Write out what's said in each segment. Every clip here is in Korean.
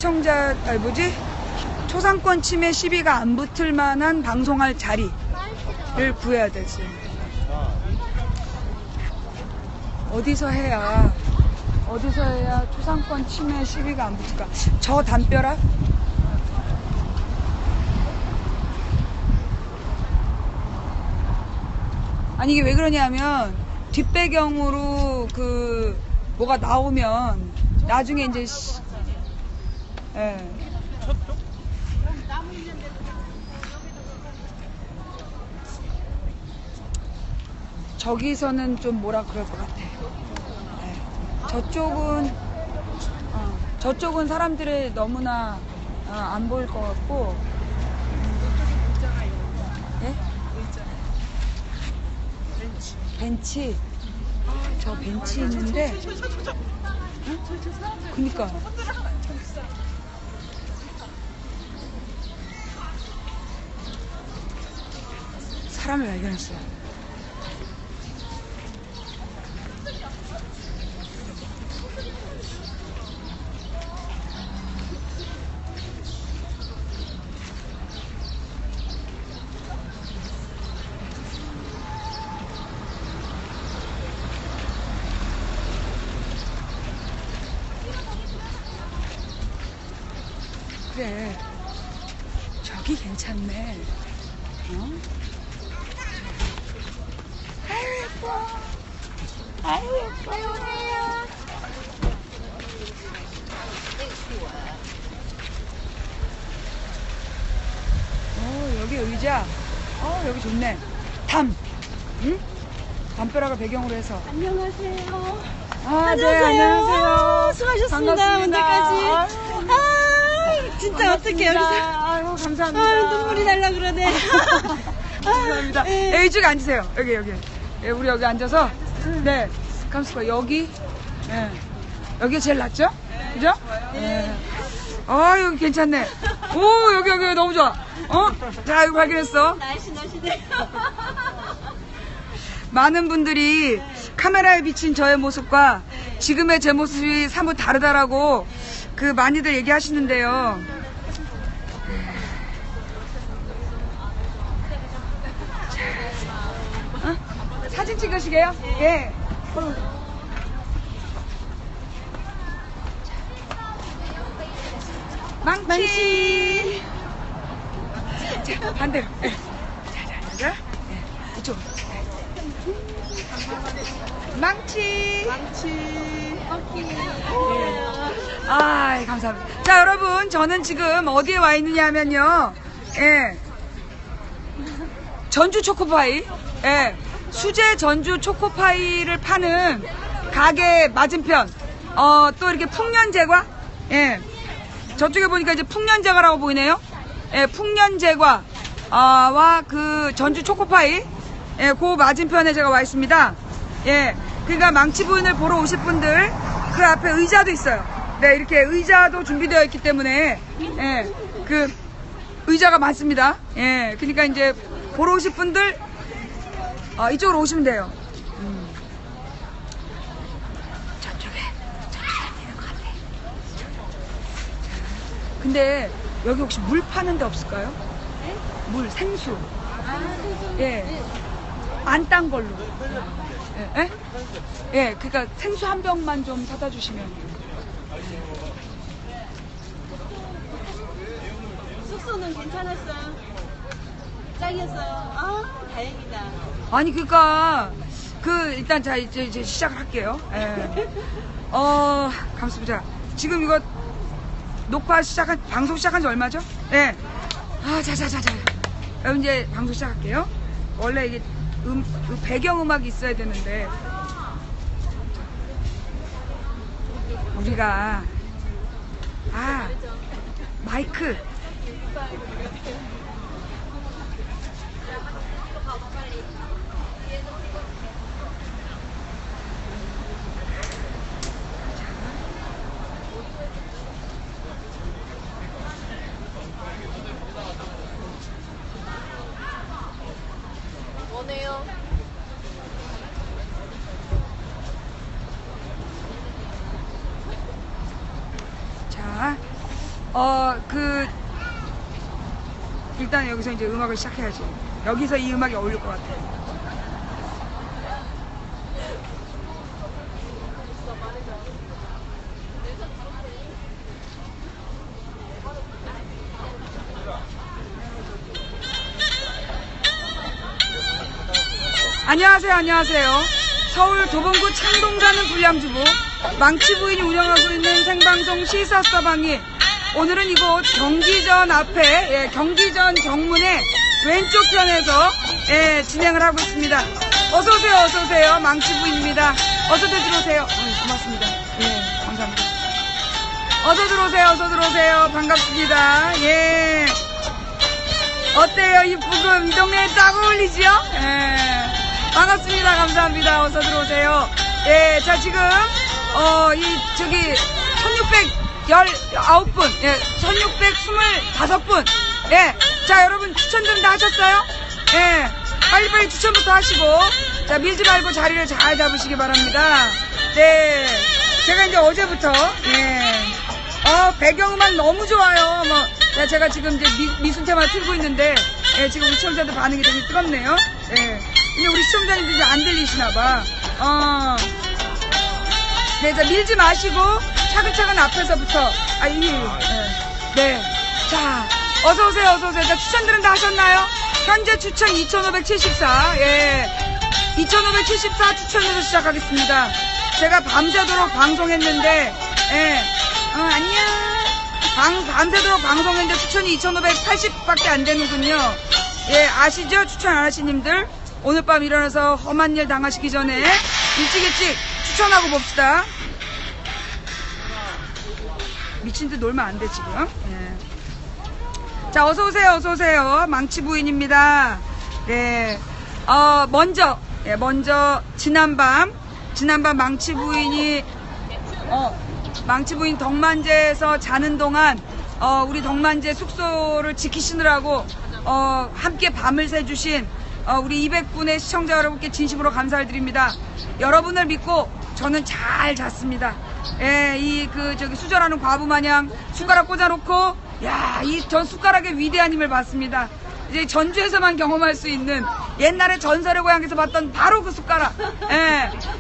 시청자, 초상권 침해 시비가 안 붙을 만한 방송할 자리를 구해야 되지. 어디서 해야 초상권 침해 시비가 안 붙을까? 저 담벼락? 아니 이게 왜 그러냐면 뒷배경으로 뭐가 나오면 나중에 이제 예. 저기서는 좀 뭐라 그럴 것 같아. 예. 저쪽은 사람들이 너무나 안 보일 것 같고. 예? 벤치. 저 벤치 있는데. 응? 그니까. 사람을 발견했어요. 그래, 저기 괜찮네. 어? 아유 예뻐. 아유 예뻐요. 여기 의자. 여기 좋네. 응? 담벼락을 배경으로 해서. 안녕하세요. 네, 안녕하세요. 수고하셨습니다. 반갑습니다. 언제까지? 진짜 어떡해, 여기서. 아유, 감사합니다. 눈물이 날라 그러네. 감사합니다. 네, 이쪽에 앉으세요. 여기. 네, 우리 여기 앉아서. 네. 감사합니다. 여기. 네. 여기가 제일 낫죠? 그죠? 네. 여기 괜찮네. 오, 여기 너무 좋아. 자, 여기 발견했어. 날씬하시네. 많은 분들이 카메라에 비친 저의 모습과 지금의 제 모습이 사뭇 다르다라고 많이들 얘기하시는데요. 사진 찍으시게요? 예. 망치. 자, 반대로. 예. 자. 예. 이쪽. 망치. 감사합니다. 자, 여러분, 저는 지금 어디에 와 있느냐 하면요. 예. 전주 초코파이. 예. 수제 전주 초코파이를 파는 가게 맞은편. 또 이렇게 풍년제과. 예. 저쪽에 보니까 이제 풍년제과라고 보이네요. 예, 풍년제과. 와 전주 초코파이. 예, 그 맞은편에 제가 와 있습니다. 예. 그러니까 망치 부인을 보러 오실 분들 그 앞에 의자도 있어요. 네, 이렇게 의자도 준비되어 있기 때문에 예, 의자가 많습니다. 예, 그러니까 이제 보러 오실 분들 이쪽으로 오시면 돼요. 저쪽에 있는 것 같아. 근데 여기 혹시 물 파는 데 없을까요? 네? 물, 생수. 생수. 예. 안 딴 걸로. 예? 예, 그러니까 생수 한 병만 좀 사다 주시면. 숙소는 괜찮았어요. 짱이었어요. 다행이다. 아니 그러니까 일단 자 이제 시작을 할게요. 예. 감사합니다. 지금 이거 방송 시작한 지 얼마죠? 예. 자. 여러분 이제 방송 시작할게요. 원래 이게 배경 음악이 있어야 되는데 우리가 마이크 뭐네요? 자 일단 여기서 이제 음악을 시작해야지. 여기서 이 음악이 어울릴 것 같아. 안녕하세요, 안녕하세요. 서울 도봉구 창동사는 불량주부 망치 부인이 운영하고 있는 생방송 시사서방이 오늘은 이곳 경기전 앞에, 경기전 정문의 왼쪽 편에서 진행을 하고 있습니다. 어서오세요, 어서오세요. 망치 부인입니다. 어서들 들어오세요. 고맙습니다. 감사합니다. 어서 들어오세요, 어서 들어오세요. 반갑습니다. 어때요? 이 부금 이 동네에 딱 어울리지요? 반갑습니다. 감사합니다. 어서 들어오세요. 자, 지금, 1619분, 1625분. 자, 여러분 추천들 다 하셨어요? 빨리빨리 추천부터 하시고, 자, 밀지 말고 자리를 잘 잡으시기 바랍니다. 제가 이제 어제부터, 배경음악 너무 좋아요. 제가 지금 이제 미순테마 틀고 있는데, 지금 우리 시청자들 반응이 되게 뜨겁네요. 근데 우리 시청자님들이 이제 안 들리시나봐. 자, 밀지 마시고, 차근차근 앞에서부터, 자, 어서오세요, 어서오세요. 자, 추천들은 다 하셨나요? 현재 추천 2574, 2574 추천으로 시작하겠습니다. 제가 밤새도록 방송했는데, 안녕. 밤새도록 방송했는데 추천이 2580밖에 안 되는군요. 아시죠? 추천 안 하신 님들. 오늘 밤 일어나서 험한 일 당하시기 전에 일찍 추천하고 봅시다. 미친 듯 놀면 안 돼, 지금. 자, 어서오세요, 어서오세요. 망치 부인입니다. 먼저, 지난밤 망치 부인 덕만제에서 자는 동안, 우리 덕만제 숙소를 지키시느라고, 함께 밤을 새주신, 우리 200분의 시청자 여러분께 진심으로 감사를 드립니다. 여러분을 믿고 저는 잘 잤습니다. 수절하는 과부 마냥 숟가락 꽂아놓고, 전 숟가락의 위대한 힘을 봤습니다. 이제 전주에서만 경험할 수 있는 옛날에 전설의 고향에서 봤던 바로 그 숟가락.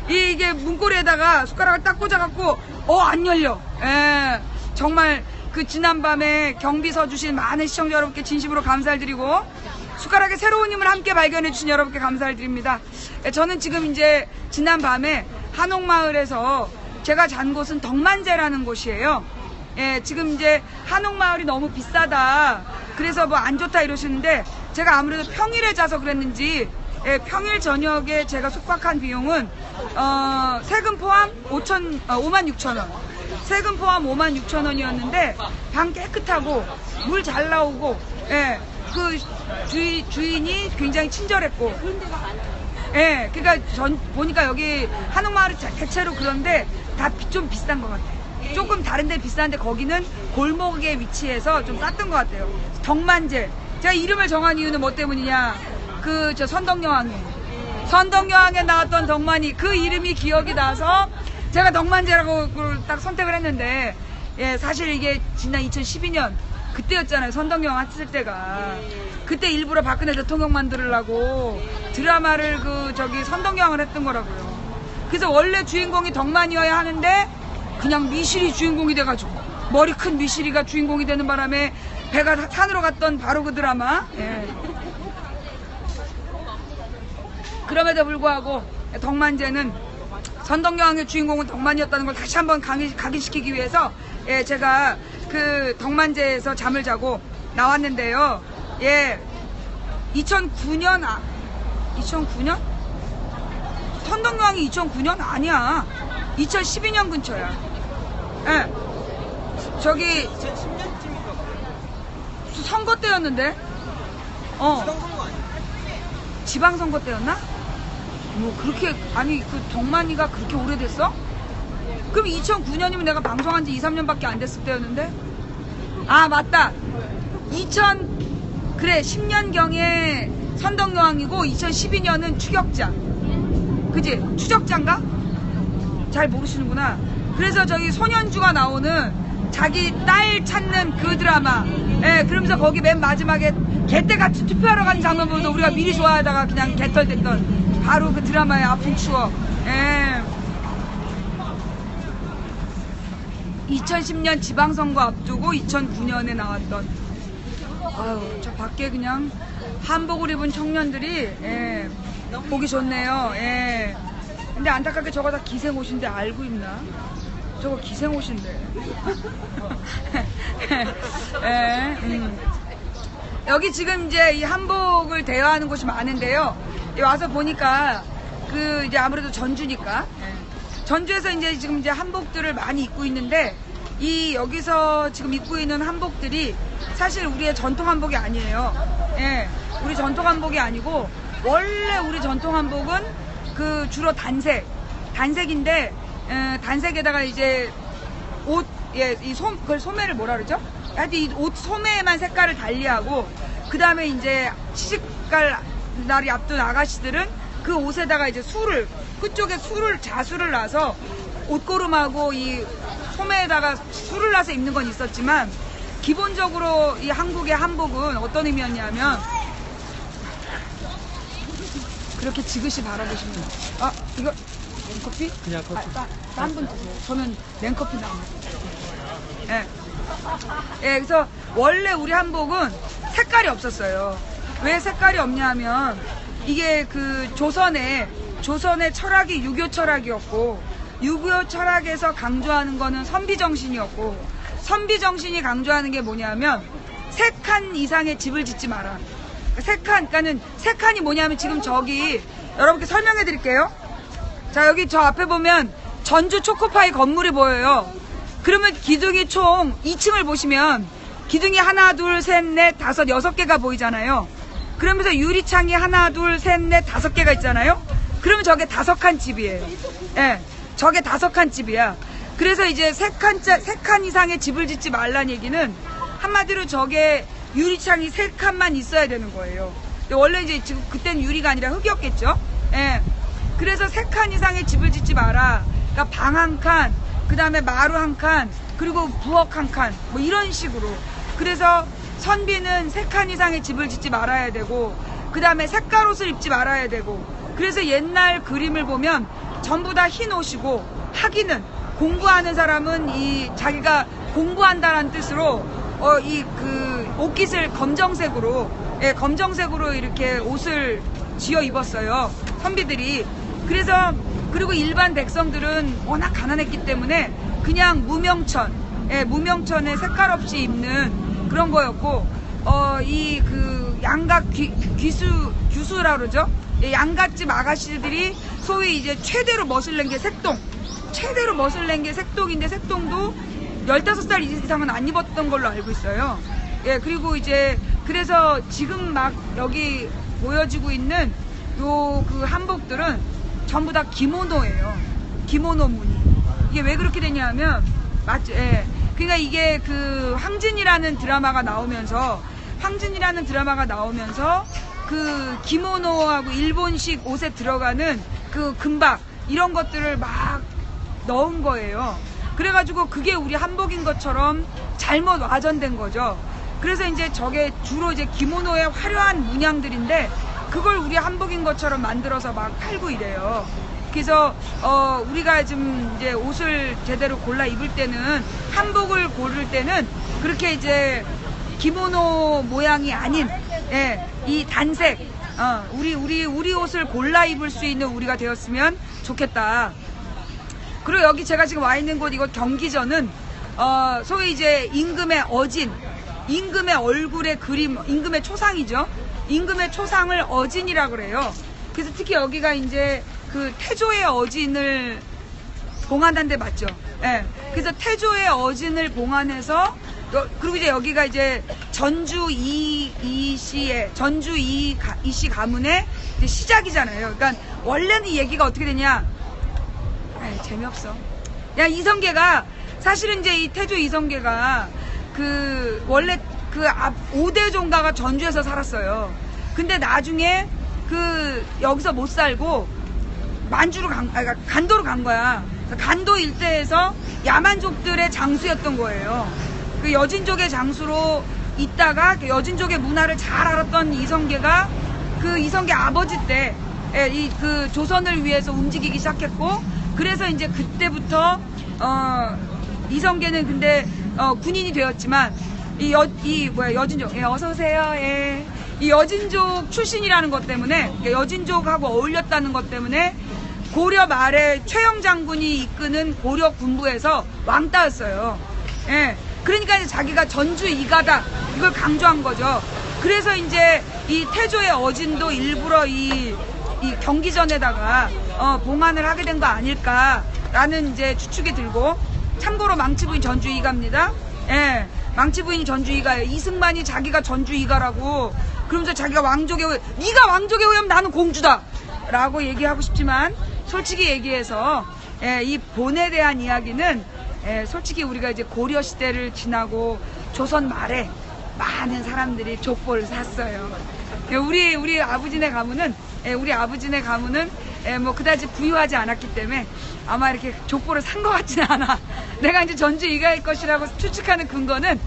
이게 문고리에다가 숟가락을 딱 꽂아갖고, 안 열려. 정말 그 지난밤에 경비 서주신 많은 시청자 여러분께 진심으로 감사를 드리고, 숟가락의 새로운 힘을 함께 발견해주신 여러분께 감사를 드립니다. 저는 지금 이제 지난밤에 한옥마을에서 제가 잔 곳은 덕만제라는 곳이에요. 지금 이제 한옥마을이 너무 비싸다. 그래서 뭐 안 좋다 이러시는데, 제가 아무래도 평일에 자서 그랬는지, 평일 저녁에 제가 숙박한 비용은, 세금 포함 56,000원. 세금 포함 56,000원이었는데, 방 깨끗하고, 물 잘 나오고, 그 주인이 굉장히 친절했고, 그러니까 보니까 여기 한옥마을이 대체로 그런데 다 좀 비싼 것 같아요. 조금 다른 데 비싼데 거기는 골목에 위치해서 좀 쌌던 것 같아요. 덕만제. 제가 이름을 정한 이유는 뭐 때문이냐? 선덕여왕에 나왔던 덕만이 그 이름이 기억이 나서 제가 덕만제라고 딱 선택을 했는데, 사실 이게 지난 2012년 그때였잖아요. 선덕여왕 했을 때가. 그때 일부러 박근혜 대통령 만들려고 드라마를 선덕여왕을 했던 거라고요. 그래서 원래 주인공이 덕만이어야 하는데 그냥 미실이 주인공이 돼가지고, 머리 큰 미실이가 주인공이 되는 바람에 배가 산으로 갔던 바로 그 드라마. 그럼에도 불구하고 덕만제는 선덕여왕의 주인공은 덕만이었다는 걸 다시 한번 각인시키기 위해서 제가 그 덕만제에서 잠을 자고 나왔는데요. 2009년 2009년? 선덕여왕이 2009년? 아니야. 2012년 근처야. 저기 2010년쯤인가 선거 때였는데. 지방선거 아니야? 지방선거 때였나? 뭐 그렇게, 아니 그 덕만이가 그렇게 오래됐어? 그럼 2009년이면 내가 방송한 지 2, 3년밖에 안 됐을 때였는데? 맞다. 10년경에 선덕여왕이고 2012년은 추격자. 그지? 추적자인가? 잘 모르시는구나. 그래서 저기 손현주가 나오는 자기 딸 찾는 그 드라마. 예, 그러면서 거기 맨 마지막에 개떼같이 투표하러 가는 장면 보면서 우리가 미리 좋아하다가 그냥 개털됐던 바로 그 드라마의 아픈 추억. 예. 2010년 지방선거 앞두고 2009년에 나왔던, 아유, 저 밖에 그냥 한복을 입은 청년들이, 예, 보기 좋네요. 예. 근데 안타깝게 저거 다 기생옷인데 알고 있나? 저거 기생옷인데. 예, 여기 지금 이제 이 한복을 대여하는 곳이 많은데요. 여기 와서 보니까 그 이제 아무래도 전주니까. 예. 전주에서 지금 한복들을 많이 입고 있는데, 이 여기서 지금 입고 있는 한복들이 사실 우리의 전통 한복이 아니에요. 예, 우리 전통 한복이 아니고, 원래 우리 전통 한복은 그 주로 단색인데, 단색에다가 이제 옷, 예, 그걸 소매를 뭐라 그러죠? 하여튼 이 옷 소매에만 색깔을 달리하고, 그 다음에 이제 시집갈 날이 앞둔 아가씨들은 그 옷에다가 이제 끝쪽에 자수를 놔서 옷고름하고 이 소매에다가 술을 놔서 입는 건 있었지만, 기본적으로 이 한국의 한복은 어떤 의미였냐면, 그렇게 지그시 바라보십니다. 아, 이거 냉커피? 그냥 커피. 한 분 주세요. 저는 냉커피 나옵니다. 예. 예, 그래서 원래 우리 한복은 색깔이 없었어요. 왜 색깔이 없냐면, 이게 그 조선의 철학이 유교 철학이었고, 유교 철학에서 강조하는 거는 선비정신이었고, 선비정신이 강조하는 게 뭐냐면, 3칸 이상의 집을 짓지 마라. 3칸, 그러니까는 3칸이 뭐냐면, 지금 저기 여러분께 설명해 드릴게요. 자, 여기 저 앞에 보면 전주 초코파이 건물이 보여요. 그러면 기둥이 총 2층을 보시면 기둥이 하나, 둘, 셋, 넷, 다섯, 6개가 보이잖아요. 그러면서 유리창이 하나, 둘, 셋, 넷, 5개가 있잖아요. 그러면 저게 5칸 집이에요. 예, 저게 5칸 집이야. 그래서 이제 3칸 이상의 집을 짓지 말라는 얘기는 한마디로 저게 유리창이 3칸만 있어야 되는 거예요. 원래 이제 지금 그때는 유리가 아니라 흙이었겠죠. 예. 그래서 3칸 이상의 집을 짓지 마라. 그러니까 방 1칸, 그 다음에 마루 1칸, 그리고 부엌 1칸, 뭐 이런 식으로. 그래서 선비는 3칸 이상의 집을 짓지 말아야 되고, 그 다음에 색깔 옷을 입지 말아야 되고. 그래서 옛날 그림을 보면 전부 다 흰 옷이고, 하기는 공부하는 사람은 이 자기가 공부한다라는 뜻으로 이 그 옷깃을 검정색으로, 예, 검정색으로 이렇게 옷을 지어 입었어요, 선비들이. 그래서 그리고 일반 백성들은 워낙 가난했기 때문에 그냥 무명천, 예, 무명천에 색깔 없이 입는 그런 거였고, 이 그 양각 규수라 그러죠. 예, 양갓집 아가씨들이 소위 이제 최대로 멋을 낸 게 최대로 멋을 낸 게 색동인데, 색동도 15살 이상은 안 입었던 걸로 알고 있어요. 예, 그리고 이제 그래서 지금 막 여기 보여지고 있는 요 그 한복들은 전부 다 기모노예요. 기모노 무늬. 이게 왜 그렇게 되냐면, 맞죠? 예. 그러니까 이게 그 황진이라는 드라마가 나오면서 그 기모노하고 일본식 옷에 들어가는 그 금박 이런 것들을 막 넣은 거예요. 그래가지고 그게 우리 한복인 것처럼 잘못 와전된 거죠. 그래서 이제 저게 주로 이제 기모노의 화려한 문양들인데, 그걸 우리 한복인 것처럼 만들어서 막 팔고 이래요. 그래서 우리가 좀 이제 옷을 제대로 골라 입을 때는, 한복을 고를 때는 그렇게 이제 기모노 모양이 아닌, 예, 이 단색, 우리 옷을 골라 입을 수 있는 우리가 되었으면 좋겠다. 그리고 여기 제가 지금 와 있는 곳, 이거 경기전은 소위 이제 임금의 임금의 얼굴의 그림, 임금의 초상이죠. 임금의 초상을 어진이라 그래요. 그래서 특히 여기가 이제 그 태조의 어진을 봉안한 데 맞죠? 예. 그래서 태조의 어진을 봉안해서, 그리고 이제 여기가 이제 전주 이씨 가문의 이제 시작이잖아요. 그러니까 원래는 이 얘기가 어떻게 되냐? 재미없어. 야, 이성계가 사실은 이제 이 태조 이성계가 그 원래 그 앞 5대 종가가 전주에서 살았어요. 근데 나중에 그 여기서 못 살고 만주로 간도로 간 거야. 간도 일대에서 야만족들의 장수였던 거예요. 그 여진족의 장수로 있다가 그 여진족의 문화를 잘 알았던 이성계가 그 이성계 아버지 때 이 그 조선을 위해서 움직이기 시작했고, 그래서 이제 그때부터 이성계는 근데 군인이 되었지만 여진족, 어서 오세요. 예. 이 여진족 출신이라는 것 때문에, 여진족하고 어울렸다는 것 때문에 고려 말에 최영 장군이 이끄는 고려 군부에서 왕따였어요. 예. 그러니까 이제 자기가 전주 이가다 이걸 강조한 거죠. 그래서 이제 이 태조의 어진도 일부러 이 경기전에다가 봉안을 하게 된 거 아닐까라는 이제 추측이 들고, 참고로 망치 부인 전주 이가입니다. 예. 망치 부인이 전주 이가예요. 이승만이 자기가 전주 이가라고 그러면서 자기가 왕족의 후예, 네가 왕족의 후예면 나는 공주다 라고 얘기하고 싶지만, 솔직히 얘기해서 이 본에 대한 이야기는 솔직히 우리가 이제 고려 시대를 지나고 조선 말에 많은 사람들이 족보를 샀어요. 우리 아버지네 가문은 뭐 그다지 부유하지 않았기 때문에 아마 이렇게 족보를 산 것 같지는 않아. 내가 이제 전주 이가일 것이라고 추측하는 근거는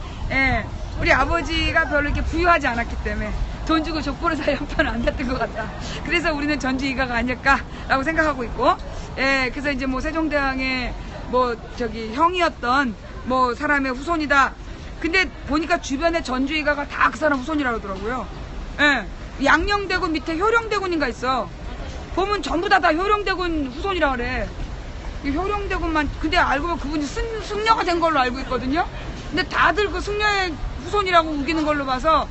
우리 아버지가 별로 이렇게 부유하지 않았기 때문에 돈 주고 족보를 살 형편은 안 됐던 것 같다. 그래서 우리는 전주 이가가 아닐까라고 생각하고 있고, 그래서 이제 뭐 세종대왕의 뭐 형이었던 뭐 사람의 후손이다. 근데 보니까 주변에 전주 이가가 다 그 사람 후손이라고 하더라고요. 양녕대군 밑에 효령대군인가 있어. 보면 전부 다 효령대군 후손이라 그래. 효령대군만, 근데 알고 보면 그분이 승려가 된 걸로 알고 있거든요. 근데 다들 그 승려의 후손이라고 우기는 걸로 봐서,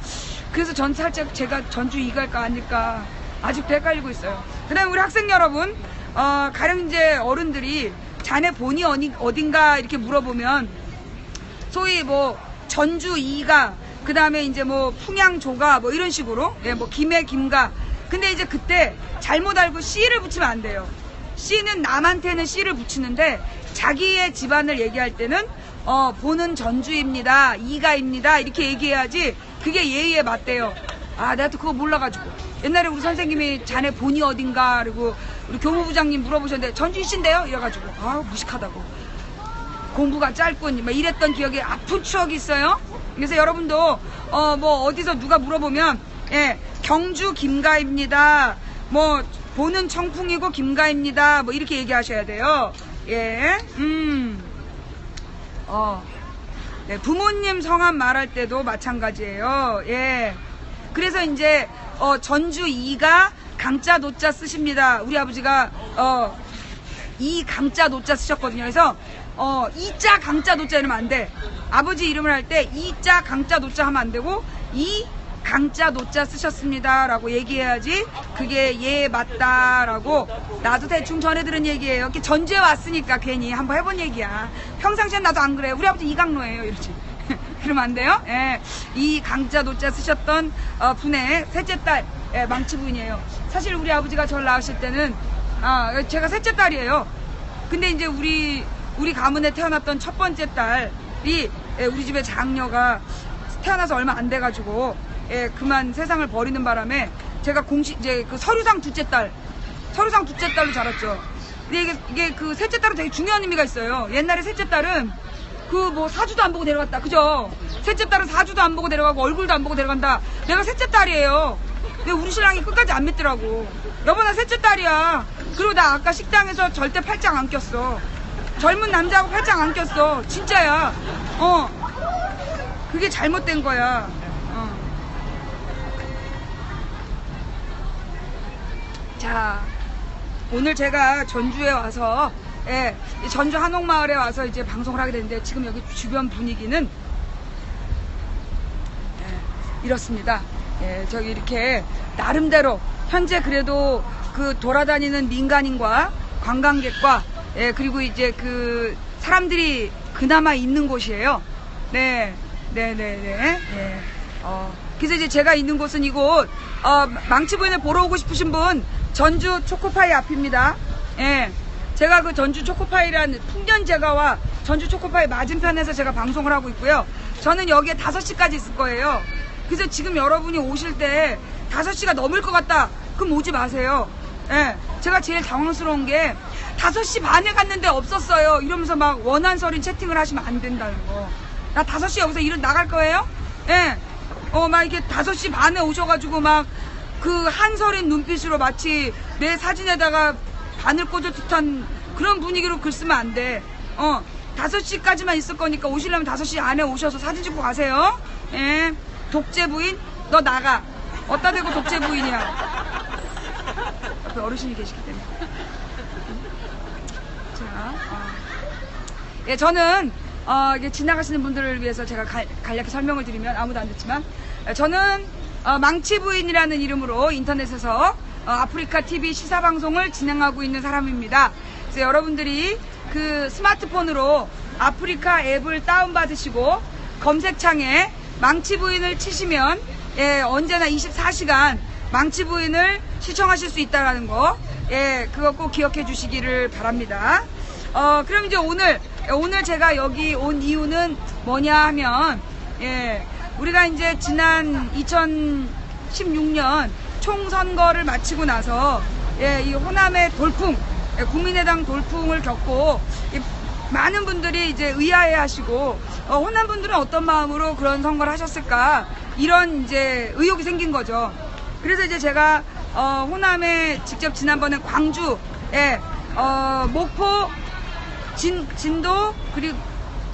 그래서 전 살짝 제가 전주 이가일까 아닐까 아직도 헷갈리고 있어요. 그 다음에 우리 학생 여러분, 가령 이제 어른들이 자네 본이 어딘가 이렇게 물어보면, 소위 뭐 전주 이가, 그 다음에 이제 뭐 풍양조가 뭐 이런 식으로, 뭐 김해 김가. 근데 이제 그때 잘못 알고 씨를 붙이면 안 돼요. 씨는 남한테는 씨를 붙이는데 자기의 집안을 얘기할 때는 본은 전주입니다, 이가입니다 이렇게 얘기해야지 그게 예의에 맞대요. 아, 내가 또 그거 몰라가지고 옛날에 우리 선생님이 자네 본이 어딘가 그리고 우리 교무부장님 물어보셨는데 전주이신데요? 이래가지고 무식하다고, 공부가 짧군 막 이랬던 기억이, 아픈 추억이 있어요. 그래서 여러분도 뭐 어디서 누가 물어보면 경주 김가입니다, 뭐 보는 청풍이고 김가입니다, 뭐 이렇게 얘기하셔야 돼요. 부모님 성함 말할 때도 마찬가지예요. 그래서 이제 전주 이가 강자 노자 쓰십니다. 우리 아버지가 이 강자 노자 쓰셨거든요. 그래서 이자 강자 노자 이러면 안 돼. 아버지 이름을 할 때 이자 강자 노자 하면 안 되고 이 강자 노자 쓰셨습니다 라고 얘기해야지 그게 예 맞다라고. 나도 대충 전해 들은 얘기예요. 이렇게 전주에 왔으니까 괜히 한번 해본 얘기야. 평상시엔 나도 안 그래요. 우리 아버지 이강로예요 이러지. 그러면 안 돼요. 이 강자 노자 쓰셨던 분의 셋째 딸 망치 부인이에요. 사실 우리 아버지가 저를 낳으실 때는 제가 셋째 딸이에요. 근데 이제 우리 가문에 태어났던 첫 번째 딸이 우리 집의 장녀가 태어나서 얼마 안 돼가지고 그만 세상을 버리는 바람에 제가 이제 그 서류상 둘째 딸로 자랐죠. 근데 이게 그 셋째 딸은 되게 중요한 의미가 있어요. 옛날에 셋째 딸은 그 뭐 사주도 안 보고 데려갔다, 그죠? 셋째 딸은 사주도 안 보고 데려가고 얼굴도 안 보고 데려간다. 내가 셋째 딸이에요. 근데 우리 신랑이 끝까지 안 믿더라고. 여보 나 셋째 딸이야. 그리고 나 아까 식당에서 절대 팔짱 안 꼈어. 젊은 남자하고 팔짱 안 꼈어. 진짜야. 그게 잘못된 거야. 자, 오늘 제가 전주에 와서 전주 한옥마을에 와서 이제 방송을 하게 됐는데, 지금 여기 주변 분위기는 이렇습니다. 저기 이렇게 나름대로 현재 그래도 그 돌아다니는 민간인과 관광객과 그리고 이제 그 사람들이 그나마 있는 곳이에요. 그래서 이제 제가 있는 곳은 이곳 망치부인을 보러 오고 싶으신 분 전주 초코파이 앞입니다. 제가 그 전주 초코파이란 풍년제과와 전주 초코파이 맞은편에서 제가 방송을 하고 있고요. 저는 여기에 5시까지 있을 거예요. 그래서 지금 여러분이 오실 때 5시가 넘을 것 같다, 그럼 오지 마세요. 제가 제일 당황스러운 게 5시 반에 갔는데 없었어요. 이러면서 막 원한서린 채팅을 하시면 안 된다는 거. 나 5시 여기서 나갈 거예요? 예. 막 이렇게 5시 반에 오셔가지고 막 그 한서린 눈빛으로 마치 내 사진에다가 바늘 꽂을 듯한 그런 분위기로 글 쓰면 안 돼. 5시까지만 있을 거니까 오시려면 5시 안에 오셔서 사진 찍고 가세요. 예. 독재 부인, 너 나가. 어디다 대고 독재 부인이야. 옆에 어르신이 계시기 때문에. 자, 예, 저는, 이게 지나가시는 분들을 위해서 제가 간략히 설명을 드리면 아무도 안 듣지만, 저는, 망치 부인이라는 이름으로 인터넷에서 아프리카 TV 시사방송을 진행하고 있는 사람입니다. 그래서 여러분들이 그 스마트폰으로 아프리카 앱을 다운받으시고 검색창에 망치 부인을 치시면 예, 언제나 24시간 망치 부인을 시청하실 수 있다는 거, 예, 그거 꼭 기억해 주시기를 바랍니다. 그럼 이제 오늘 제가 여기 온 이유는 뭐냐 하면, 예, 우리가 이제 지난 2016년 총선거를 마치고 나서, 예, 이 호남의 돌풍, 예, 국민의당 돌풍을 겪고, 많은 분들이 이제 의아해 하시고, 호남 분들은 어떤 마음으로 그런 선거를 하셨을까, 이런 이제 의혹이 생긴 거죠. 그래서 이제 제가, 호남에 직접 지난번에 광주, 예, 목포, 진도, 그리고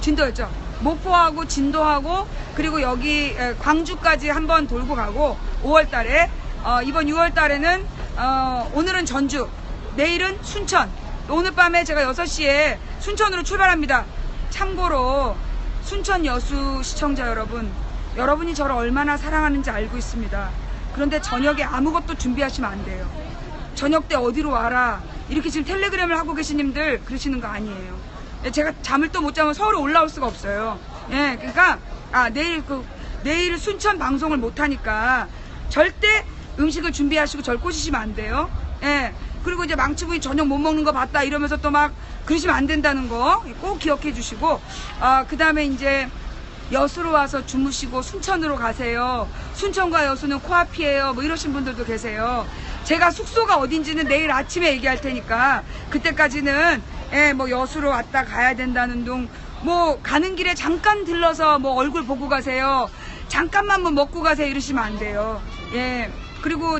진도였죠. 목포하고 진도하고 그리고 여기 광주까지 한번 돌고 가고 5월 달에 이번 6월 달에는 오늘은 전주, 내일은 순천. 오늘 밤에 제가 6시에 순천으로 출발합니다. 참고로 순천 여수 시청자 여러분, 여러분이 저를 얼마나 사랑하는지 알고 있습니다. 그런데 저녁에 아무것도 준비하시면 안 돼요. 저녁 때 어디로 와라 이렇게 지금 텔레그램을 하고 계신 님들 그러시는 거 아니에요. 제가 잠을 또 못 자면 서울에 올라올 수가 없어요. 예, 그러니까 내일 순천 방송을 못 하니까 절대 음식을 준비하시고 절 꼬시시면 안 돼요. 예, 그리고 이제 망치부인 저녁 못 먹는 거 봤다 이러면서 또 막 그러시면 안 된다는 거 꼭 기억해 주시고, 그 다음에 이제 여수로 와서 주무시고 순천으로 가세요. 순천과 여수는 코앞이에요. 뭐 이러신 분들도 계세요. 제가 숙소가 어딘지는 내일 아침에 얘기할 테니까 그때까지는 예, 뭐 여수로 왔다 가야 된다는 둥, 뭐 가는 길에 잠깐 들러서 뭐 얼굴 보고 가세요. 잠깐만 뭐 먹고 가세요 이러시면 안 돼요. 예, 그리고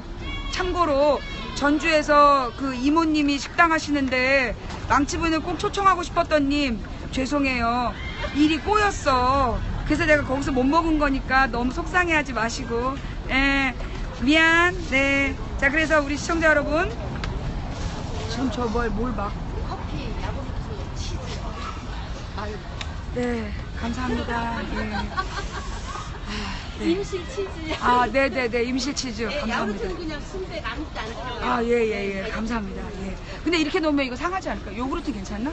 참고로 전주에서 그 이모님이 식당 하시는데 망치분을 꼭 초청하고 싶었던 님 죄송해요. 일이 꼬였어. 그래서 내가 거기서 못 먹은 거니까 너무 속상해하지 마시고, 예, 미안. 네. 자, 그래서 우리 시청자 여러분, 지금 저 뭘 막. 커피, 야구르트, 치즈. 아유. 네, 감사합니다. 예. 네. 임실 치즈. 네네네, 임실 치즈. 예, 감사합니다. 야구르트는 그냥 순백 아무것도 안 들어요. 예. 감사합니다. 예. 근데 이렇게 놓으면 이거 상하지 않을까? 요구르트 괜찮나?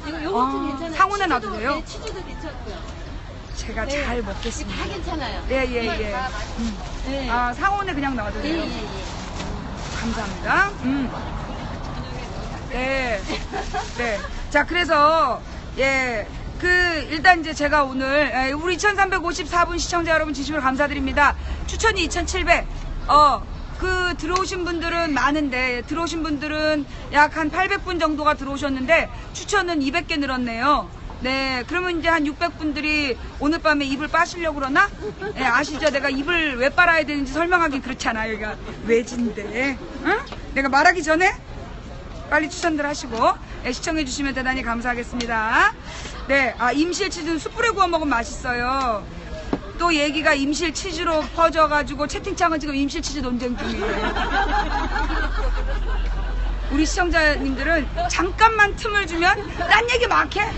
이거 요거트 괜찮아요. 상온에 놔도 치즈도, 돼요? 네, 치즈도 괜찮고요. 제가 네. 잘 다 먹겠습니다. 괜찮아요. 예. 네. 상온에 그냥 놔도 돼요? 예. 감사합니다. 네. 자, 그래서, 예. 일단 이제 제가 오늘, 우리 2354분 시청자 여러분 진심으로 감사드립니다. 추천이 2700. 들어오신 분들은 많은데, 들어오신 분들은 약 한 800분 정도가 들어오셨는데, 추천은 200개 늘었네요. 네, 그러면 이제 한 600분들이 오늘 밤에 입을 빠시려고 그러나? 네, 아시죠? 내가 입을 왜 빨아야 되는지 설명하기 그렇잖아. 여기가 외진데. 응? 내가 말하기 전에 빨리 추천들 하시고, 네, 시청해주시면 대단히 감사하겠습니다. 네, 임실 치즈는 숯불에 구워 먹으면 맛있어요. 또 얘기가 임실 치즈로 퍼져가지고 채팅창은 지금 임실 치즈 논쟁 중이에요. 우리 시청자님들은 잠깐만 틈을 주면 딴 얘기 막 해.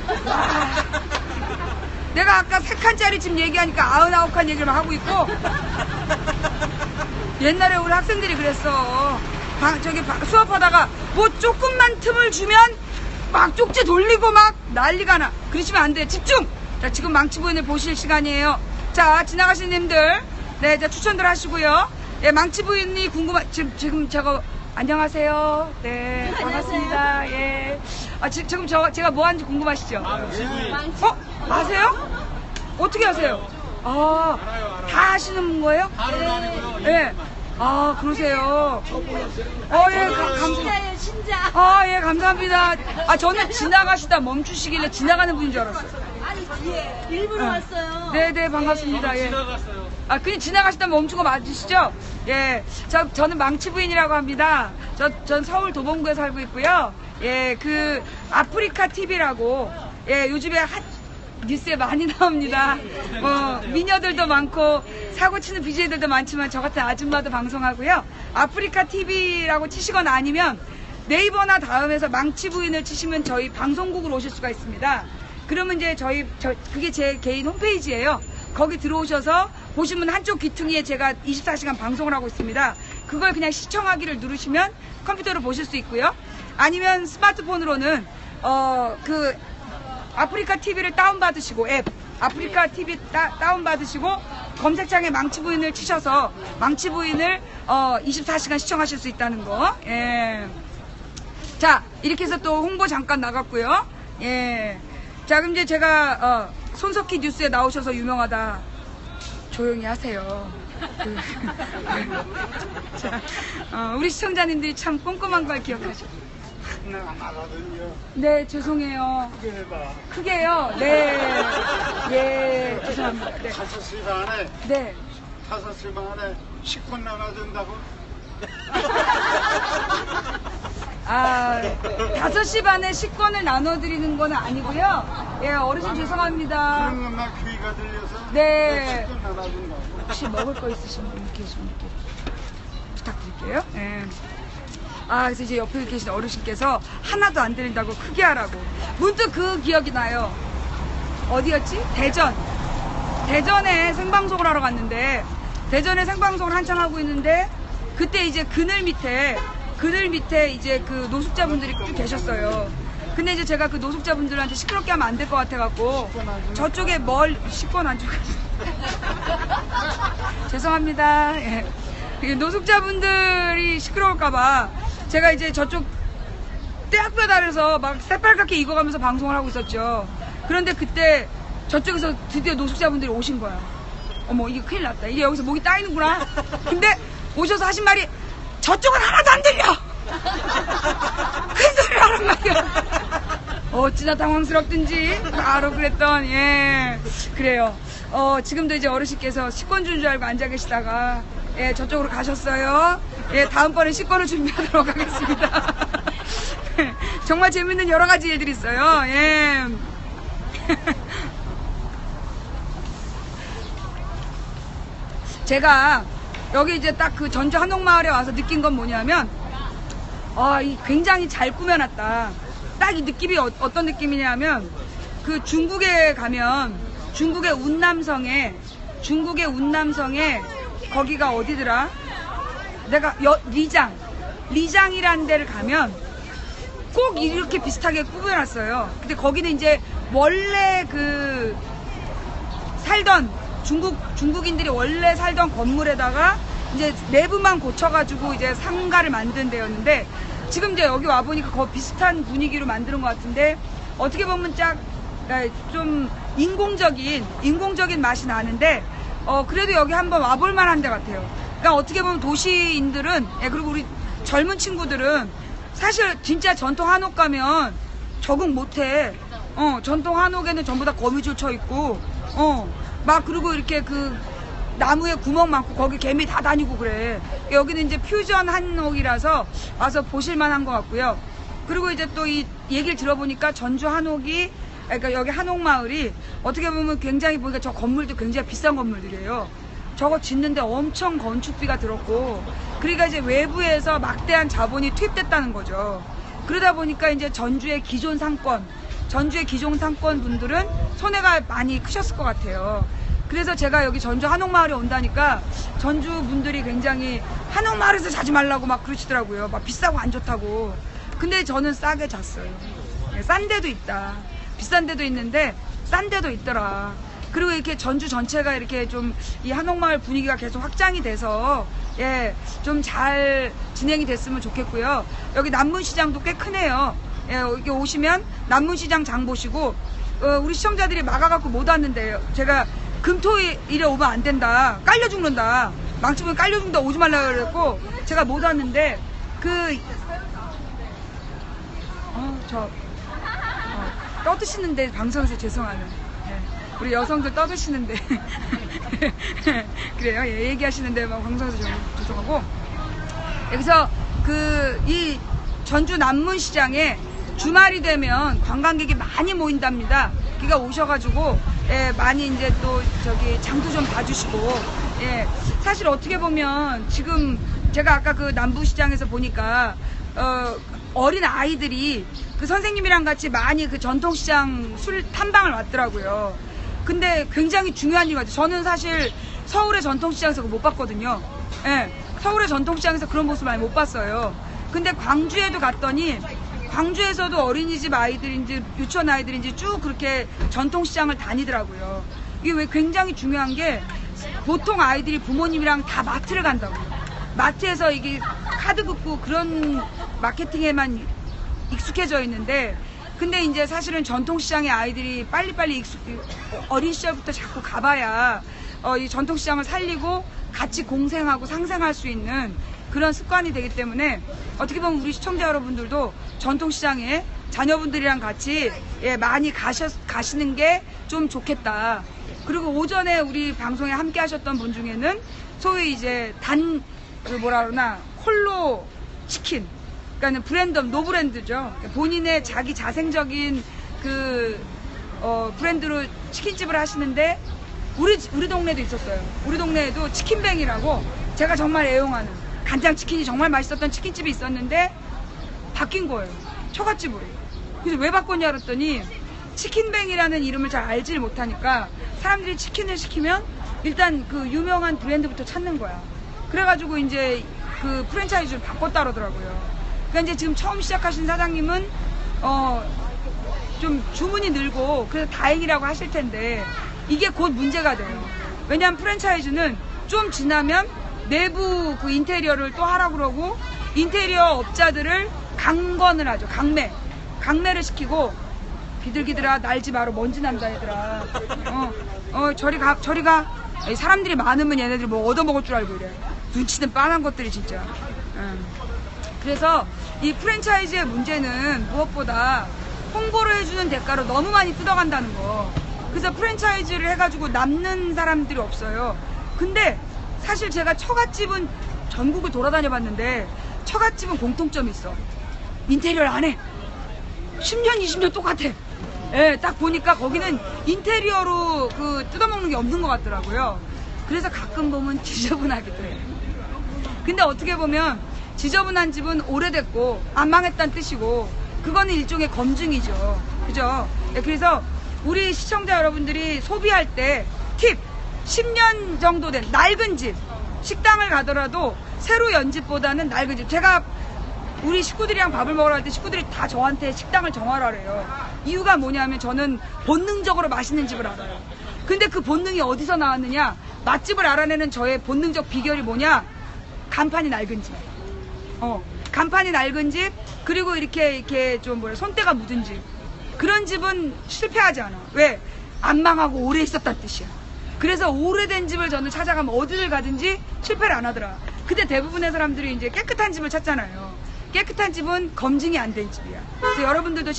내가 아까 3칸짜리 집 얘기하니까 99칸 얘기를 막 하고 있고, 옛날에 우리 학생들이 그랬어. 수업하다가 뭐 조금만 틈을 주면 막 쪽지 돌리고 막 난리가 나. 그러시면 안 돼. 집중! 자, 지금 망치부인을 보실 시간이에요. 자, 지나가신 님들, 네, 자, 추천들 하시고요. 예, 망치부인이 지금 제가 안녕하세요. 네, 반갑습니다. 예. 지금 제가 뭐 하는지 궁금하시죠? 아세요? 어떻게 아세요? 다 하시는 거예요? 네. 그러세요. 예, 감사합니다. 신자. 아, 예, 감사합니다. 아, 저는 지나가시다 멈추시길래 지나가는 분인 줄 알았어요. 아니, 일부러 왔어요. 네네, 반갑습니다. 예. 지나갔어요. 아, 그냥 지나가시다 멈춘 거 맞으시죠? 예. 저는 망치 부인이라고 합니다. 전 서울 도봉구에 살고 있고요. 예, 그, 아프리카 TV라고, 예, 요즘에 뉴스에 많이 나옵니다. 미녀들도 많고, 사고 치는 BJ들도 많지만, 저 같은 아줌마도 방송하고요. 아프리카 TV라고 치시거나 아니면, 네이버나 다음에서 망치 부인을 치시면 저희 방송국으로 오실 수가 있습니다. 그러면 이제 그게 제 개인 홈페이지예요. 거기 들어오셔서 보시면 한쪽 귀퉁이에 제가 24시간 방송을 하고 있습니다. 그걸 그냥 시청하기를 누르시면 컴퓨터로 보실 수 있고요. 아니면 스마트폰으로는 그 아프리카 TV를 다운받으시고 앱 아프리카 TV 다운받으시고 검색창에 망치 부인을 치셔서 망치 부인을 24시간 시청하실 수 있다는 거. 예. 자, 이렇게 해서 또 홍보 잠깐 나갔고요. 예. 자, 그럼 이제 제가 손석희 뉴스에 나오셔서 유명하다. 조용히 하세요. 자, 우리 시청자님들이 참 꼼꼼한 걸 기억하죠. 내가 나가거든요. 네, 죄송해요. 크게 해봐. 크게요. 네. 예, 죄송합니다. 네. 5시 반에, 네. 5시 반에 식권 나눠준다고? 5시 반에 식권을 나눠드리는 건 아니고요. 예, 어르신 죄송합니다. 그런 것만 귀가 들려서 네. 식권 나눠준다고. 혹시 먹을 거 있으신 분 계시면 이렇게 부탁드릴게요. 예. 그래서 이제 옆에 계신 어르신께서 하나도 안 들린다고 크게 하라고. 문득 그 기억이 나요. 어디였지? 대전에 생방송을 하러 갔는데, 대전에 생방송을 한참 하고 있는데, 그때 이제 그늘 밑에 이제 그 노숙자분들이 쭉 계셨어요. 근데 이제 제가 그 노숙자분들한테 시끄럽게 하면 안 될 것 같아갖고, 저쪽에 식권 안 주고. 죄송합니다. 예. 노숙자분들이 시끄러울까봐 제가 이제 저쪽 떼학볕 아래서 막 새빨갛게 익어가면서 방송을 하고 있었죠. 그런데 그때 저쪽에서 드디어 노숙자분들이 오신 거야. 어머, 이게 큰일 났다. 이게 여기서 목이 따이는구나. 근데 오셔서 하신 말이 저쪽은 하나도 안 들려. 큰 소리를 하란 말이야. 어찌나 당황스럽든지 바로 그랬던. 예, 그래요. 지금도 이제 어르신께서 식권 준 줄 알고 앉아 계시다가 예, 저쪽으로 가셨어요. 예, 다음번에 식권을 준비하도록 하겠습니다. 정말 재밌는 여러 가지 일들이 있어요. 예. 제가 여기 이제 딱 그 전주 한옥마을에 와서 느낀 건 뭐냐면, 굉장히 잘 꾸며놨다. 딱 이 느낌이 어떤 느낌이냐면, 그 중국에 가면, 중국의 운남성에 거기가 어디더라? 내가 리장이라는 데를 가면 꼭 이렇게 비슷하게 꾸며놨어요. 근데 거기는 이제 원래 그 살던 중국인들이 원래 살던 건물에다가 이제 내부만 고쳐가지고 이제 상가를 만든 데였는데, 지금 이제 여기 와보니까 거의 비슷한 분위기로 만드는 것 같은데, 어떻게 보면 좀 인공적인 맛이 나는데, 그래도 여기 한번 와볼 만한 데 같아요. 그러니까 어떻게 보면 도시인들은, 그리고 우리 젊은 친구들은 사실 진짜 전통 한옥 가면 적응 못해. 전통 한옥에는 전부 다 거미줄 쳐 있고, 그리고 이렇게 그 나무에 구멍 많고 거기 개미 다 다니고 그래. 여기는 이제 퓨전 한옥이라서 와서 보실만한 것 같고요. 그리고 이제 또 이 얘기를 들어보니까 전주 한옥이, 그러니까 여기 한옥마을이 어떻게 보면 굉장히 보니까 저 건물도 굉장히 비싼 건물들이에요. 저거 짓는데 엄청 건축비가 들었고, 그러니까 이제 외부에서 막대한 자본이 투입됐다는 거죠. 그러다 보니까 이제 전주의 기존 상권 분들은 손해가 많이 크셨을 것 같아요. 그래서 제가 여기 전주 한옥마을에 온다니까 전주 분들이 굉장히 한옥마을에서 자지 말라고 막 그러시더라고요. 막 비싸고 안 좋다고. 근데 저는 싸게 잤어요. 싼 데도 있다. 비싼 데도 있는데 싼 데도 있더라. 그리고 이렇게 전주 전체가 이렇게 좀 이 한옥마을 분위기가 계속 확장이 돼서 좀 잘 진행이 됐으면 좋겠고요. 여기 남문시장도 꽤 크네요. 여기 오시면 남문시장 장 보시고, 우리 시청자들이 막아갖고 못 왔는데 제가 금토일에 오면 안 된다, 깔려 죽는다, 망치면 깔려 죽는다, 오지 말라 그랬고 제가 못 왔는데, 그 떠드시는데 방송에서 죄송하네. 예. 우리 여성들 떠드시는데 그래요. 예, 얘기하시는데 막 방송에서 죄송하고. 여기서 이 전주 남문시장에 주말이 되면 관광객이 많이 모인답니다. 그러니까 오셔가지고 예, 많이 이제 또 저기 장도 좀 봐주시고. 예, 사실 어떻게 보면 지금 제가 아까 그 남부시장에서 보니까 어린 아이들이 그 선생님이랑 같이 많이 그 전통시장 술 탐방을 왔더라고요. 근데 굉장히 중요한 일 같아요. 저는 사실 서울의 전통시장에서 그거 못 봤거든요. 예, 서울의 전통시장에서 그런 모습 많이 못 봤어요. 근데 광주에도 갔더니 광주에서도 어린이집 아이들인지 유치원 아이들인지 쭉 그렇게 전통시장을 다니더라고요. 이게 왜 굉장히 중요한 게 보통 아이들이 부모님이랑 다 마트를 간다고요. 마트에서 이게 카드 긋고 그런 마케팅에만 익숙해져 있는데, 근데 이제 사실은 전통시장에 아이들이 빨리빨리 어린 시절부터 자꾸 가봐야 이 전통시장을 살리고 같이 공생하고 상생할 수 있는 그런 습관이 되기 때문에 어떻게 보면 우리 시청자 여러분들도 전통시장에 자녀분들이랑 같이 예, 많이 가시는 게 좀 좋겠다. 그리고 오전에 우리 방송에 함께 하셨던 분 중에는 소위 이제 홀로 치킨. 그러니까 브랜드, 노브랜드죠. 본인의 자기 자생적인 브랜드로 치킨집을 하시는데 우리 동네도 있었어요. 우리 동네에도 치킨뱅이라고 제가 정말 애용하는 간장치킨이 정말 맛있었던 치킨집이 있었는데 바뀐 거예요. 처갓집으로. 그래서 왜 바꿨냐 그랬더니 치킨뱅이라는 이름을 잘 알지를 못하니까 사람들이 치킨을 시키면 일단 그 유명한 브랜드부터 찾는 거야. 그래가지고 이제 그 프랜차이즈를 바꿨다 그러더라고요. 그러니까 이제 지금 처음 시작하신 사장님은 좀 주문이 늘고 그래서 다행이라고 하실 텐데 이게 곧 문제가 돼요. 왜냐하면 프랜차이즈는 좀 지나면 내부 그 인테리어를 또 하라고 그러고 인테리어 업자들을 강권을 하죠. 강매를 시키고 비둘기들아 날지 마라 먼지 난다 얘들아. 저리 가. 사람들이 많으면 얘네들이 뭐 얻어먹을 줄 알고 이래. 눈치는 빤한 것들이 진짜. 그래서 이 프랜차이즈의 문제는 무엇보다 홍보를 해주는 대가로 너무 많이 뜯어간다는 거. 그래서 프랜차이즈를 해가지고 남는 사람들이 없어요. 근데 사실 제가 처갓집은 전국을 돌아다녀 봤는데 처갓집은 공통점이 있어. 인테리어를 안 해. 10년, 20년 똑같아. 예, 딱 보니까 거기는 인테리어로 뜯어먹는 게 없는 것 같더라고요. 그래서 가끔 보면 지저분하기도 해요. 근데 어떻게 보면 지저분한 집은 오래됐고 안 망했다는 뜻이고 그거는 일종의 검증이죠. 그죠? 예, 그래서 우리 시청자 여러분들이 소비할 때 팁! 10년 정도 된 낡은 집, 식당을 가더라도 새로 연 집보다는 낡은 집. 제가 우리 식구들이랑 밥을 먹으러 갈 때 식구들이 다 저한테 식당을 정하라 그래요. 이유가 뭐냐면 저는 본능적으로 맛있는 집을 알아요. 근데 그 본능이 어디서 나왔느냐? 맛집을 알아내는 저의 본능적 비결이 뭐냐? 간판이 낡은 집. 간판이 낡은 집, 그리고 이렇게 좀 손때가 묻은 집. 그런 집은 실패하지 않아. 왜? 안 망하고 오래 있었다는 뜻이야. 그래서 오래된 집을 저는 찾아가면 어디를 가든지 실패를 안 하더라. 근데 대부분의 사람들이 이제 깨끗한 집을 찾잖아요. 깨끗한 집은 검증이 안 된 집이야. 그래서 여러분들도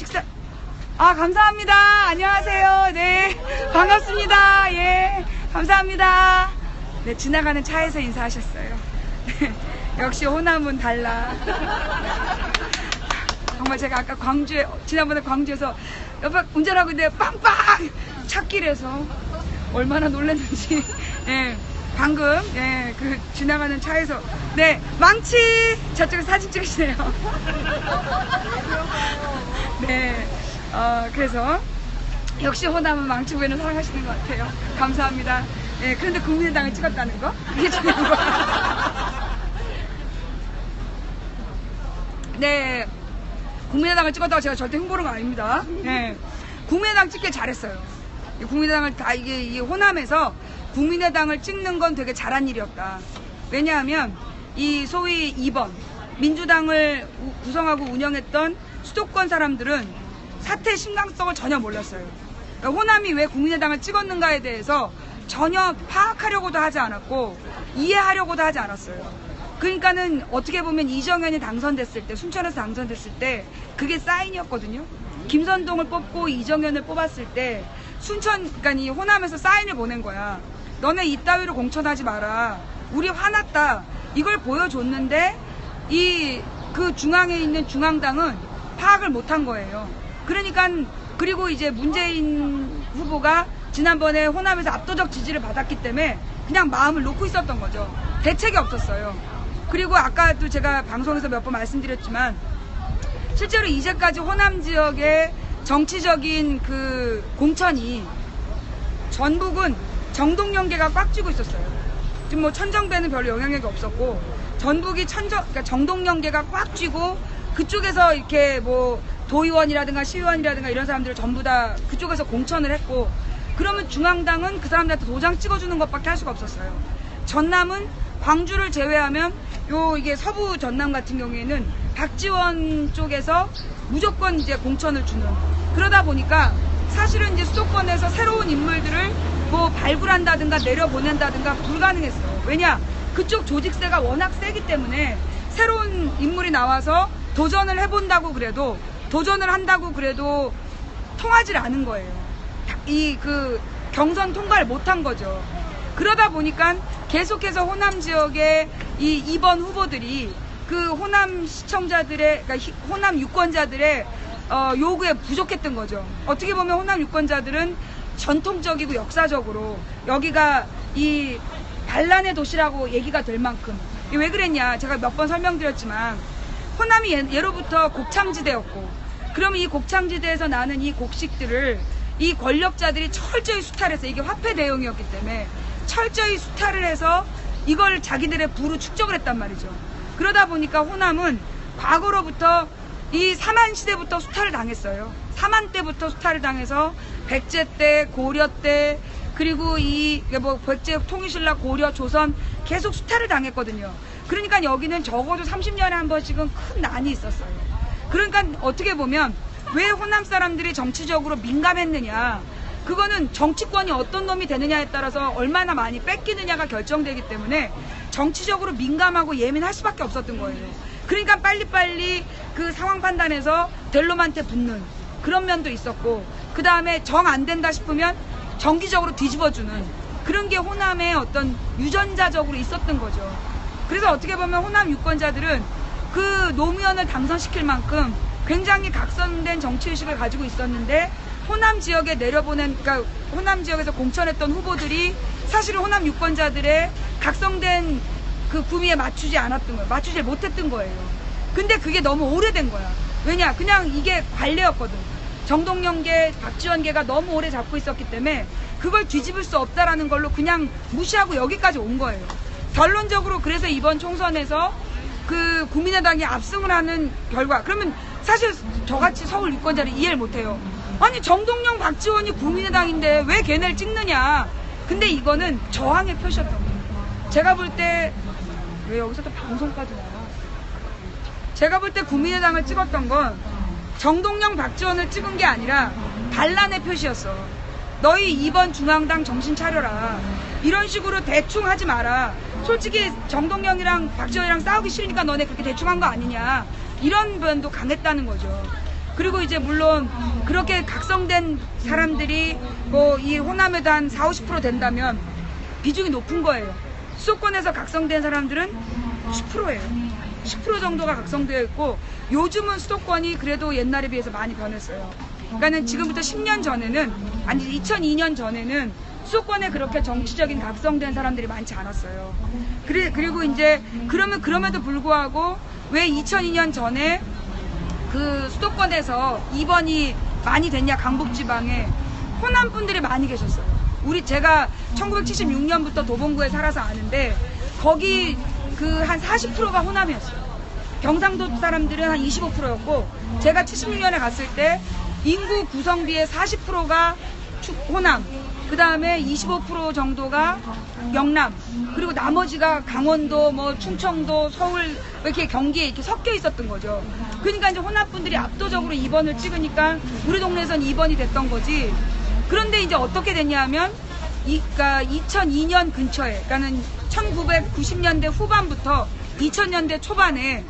감사합니다. 안녕하세요. 네. 반갑습니다. 예. 감사합니다. 네, 지나가는 차에서 인사하셨어요. 역시 호남은 달라. 정말 제가 아까 지난번에 광주에서 옆에 운전하고 있는데 빵빵! 찾길에서 얼마나 놀랐는지. 예. 방금, 예, 지나가는 차에서. 네, 망치! 저쪽에서 사진 찍으시네요. 네, 그래서, 역시 호남은 망치 부회는 사랑하시는 것 같아요. 감사합니다. 예, 그런데 국민의당을 찍었다는 거? 그게 중요한 거예요. 네, 국민의당을 찍었다고 제가 절대 흉보는 거 아닙니다. 예, 국민의당 찍길 잘했어요. 국민의당을 이게 호남에서 국민의당을 찍는 건 되게 잘한 일이었다. 왜냐하면 이 소위 2번 민주당을 구성하고 운영했던 수도권 사람들은 사태의 심각성을 전혀 몰랐어요. 그러니까 호남이 왜 국민의당을 찍었는가에 대해서 전혀 파악하려고도 하지 않았고 이해하려고도 하지 않았어요. 그러니까는 어떻게 보면 이정현이 당선됐을 때, 순천에서 당선됐을 때 그게 사인이었거든요. 김선동을 뽑고 이정현을 뽑았을 때 순천, 그러니까 이 호남에서 사인을 보낸 거야. 너네 이따위로 공천하지 마라. 우리 화났다. 이걸 보여줬는데 그 중앙에 있는 중앙당은 파악을 못한 거예요. 그러니까 그리고 이제 문재인 후보가 지난번에 호남에서 압도적 지지를 받았기 때문에 그냥 마음을 놓고 있었던 거죠. 대책이 없었어요. 그리고 아까도 제가 방송에서 몇 번 말씀드렸지만 실제로 이제까지 호남 지역의 정치적인 그 공천이 전북은 정동영계가 꽉 쥐고 있었어요. 지금 뭐 천정배는 별로 영향력이 없었고 전북이 그러니까 정동영계가 꽉 쥐고 그쪽에서 이렇게 뭐 도의원이라든가 시의원이라든가 이런 사람들을 전부 다 그쪽에서 공천을 했고 그러면 중앙당은 그 사람들한테 도장 찍어주는 것밖에 할 수가 없었어요. 전남은 광주를 제외하면 이게 서부 전남 같은 경우에는 박지원 쪽에서 무조건 이제 공천을 주는 그러다 보니까 사실은 이제 수도권에서 새로운 인물들을 뭐 발굴한다든가 내려보낸다든가 불가능했어요. 왜냐? 그쪽 조직세가 워낙 세기 때문에 새로운 인물이 나와서 도전을 해본다고 그래도 도전을 한다고 그래도 통하질 않은 거예요. 그 경선 통과를 못한 거죠. 그러다 보니까 계속해서 호남 지역의 이 2번 후보들이 그 호남 시청자들의, 그러니까 호남 유권자들의 요구에 부족했던 거죠. 어떻게 보면 호남 유권자들은 전통적이고 역사적으로 여기가 이 반란의 도시라고 얘기가 될 만큼 왜 그랬냐 제가 몇 번 설명드렸지만 호남이 예로부터 곡창지대였고 그러면 이 곡창지대에서 나는 이 곡식들을 이 권력자들이 철저히 수탈해서 이게 화폐 대용이었기 때문에 철저히 수탈을 해서 이걸 자기들의 부로 축적을 했단 말이죠. 그러다 보니까 호남은 과거로부터 이 사만 시대부터 수탈을 당했어요. 사만 때부터 수탈을 당해서 백제 때, 고려 때, 그리고 뭐 백제 통일신라, 고려, 조선 계속 수탈을 당했거든요. 그러니까 여기는 적어도 30년에 한 번씩은 큰 난이 있었어요. 그러니까 어떻게 보면 왜 호남 사람들이 정치적으로 민감했느냐. 그거는 정치권이 어떤 놈이 되느냐에 따라서 얼마나 많이 뺏기느냐가 결정되기 때문에 정치적으로 민감하고 예민할 수밖에 없었던 거예요. 그러니까 빨리빨리 그 상황 판단해서 될 놈한테 붙는 그런 면도 있었고 그 다음에 정 안 된다 싶으면 정기적으로 뒤집어주는 그런 게 호남의 어떤 유전자적으로 있었던 거죠. 그래서 어떻게 보면 호남 유권자들은 그 노무현을 당선시킬 만큼 굉장히 각선된 정치의식을 가지고 있었는데 호남 지역에 내려보낸, 그러니까 호남 지역에서 공천했던 후보들이 사실은 호남 유권자들의 각성된 그 구미에 맞추지 않았던 거예요. 맞추지 못했던 거예요. 근데 그게 너무 오래된 거야. 왜냐? 그냥 이게 관례였거든. 정동영계, 박지원계가 너무 오래 잡고 있었기 때문에 그걸 뒤집을 수 없다라는 걸로 그냥 무시하고 여기까지 온 거예요. 결론적으로 그래서 이번 총선에서 그 국민의당이 압승을 하는 결과, 그러면 사실 저같이 서울 유권자를 이해를 못해요. 아니 정동영, 박지원이 국민의당인데 왜 걔네를 찍느냐. 근데 이거는 저항의 표시였던 거예요. 제가 볼 때 왜 여기서 또 방송까지 나와. 제가 볼 때 국민의당을 찍었던 건 정동영, 박지원을 찍은 게 아니라 반란의 표시였어. 너희 이번 중앙당 정신 차려라. 이런 식으로 대충 하지 마라. 솔직히 정동영이랑 박지원이랑 싸우기 싫으니까 너네 그렇게 대충 한 거 아니냐. 이런 면도 강했다는 거죠. 그리고 이제 물론 그렇게 각성된 사람들이 뭐 이 호남에도 한 40~50% 된다면 비중이 높은 거예요. 수도권에서 각성된 사람들은 10%예요. 10% 정도가 각성되어 있고 요즘은 수도권이 그래도 옛날에 비해서 많이 변했어요. 그러니까는 지금부터 10년 전에는, 아니 2002년 전에는 수도권에 그렇게 정치적인 각성된 사람들이 많지 않았어요. 그리고 이제 그럼에도 불구하고 왜 2002년 전에 그 수도권에서 2번이 많이 됐냐, 강북지방에 호남 분들이 많이 계셨어요. 제가 1976년부터 도봉구에 살아서 아는데 거기 그 한 40%가 호남이었어요. 경상도 사람들은 한 25%였고 제가 76년에 갔을 때 인구 구성비의 40%가 호남, 그 다음에 25% 정도가 영남, 그리고 나머지가 강원도, 뭐 충청도, 서울, 이렇게 경기에 이렇게 섞여 있었던 거죠. 그러니까 이제 호남 분들이 압도적으로 2번을 찍으니까 우리 동네에선 2번이 됐던 거지. 그런데 이제 어떻게 됐냐 하면 그러니까 2002년 근처에, 그러니까는 1990년대 후반부터 2000년대 초반에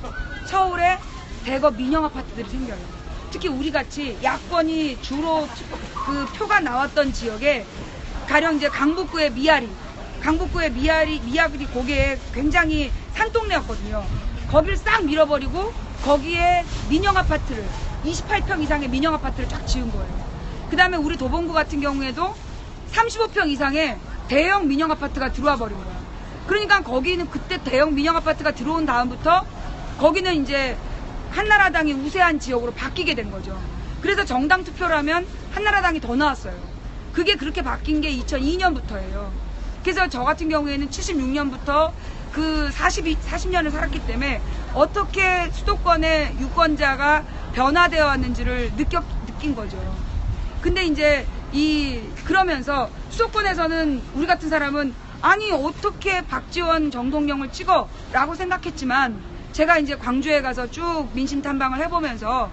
서울에 대거 민영 아파트들이 생겨요. 특히 우리 같이 야권이 주로 그 표가 나왔던 지역에 가령 이제 강북구의 미아리 고개에 굉장히 산동네였거든요. 거기를 싹 밀어버리고 거기에 민영 아파트를 28평 이상의 민영 아파트를 쫙 지은 거예요. 그 다음에 우리 도봉구 같은 경우에도 35평 이상의 대형 민영 아파트가 들어와 버린 거야. 그러니까 거기는 그때 대형 민영 아파트가 들어온 다음부터 거기는 이제 한나라당이 우세한 지역으로 바뀌게 된 거죠. 그래서 정당 투표를 하면 한나라당이 더 나왔어요. 그게 그렇게 바뀐 게 2002년부터예요. 그래서 저 같은 경우에는 76년부터 그 40년을 살았기 때문에 어떻게 수도권의 유권자가 변화되어 왔는지를 느낀 거죠. 근데 이제 그러면서 수도권에서는 우리 같은 사람은 아니 어떻게 박지원 정동영을 찍어? 라고 생각했지만 제가 이제 광주에 가서 쭉 민심 탐방을 해보면서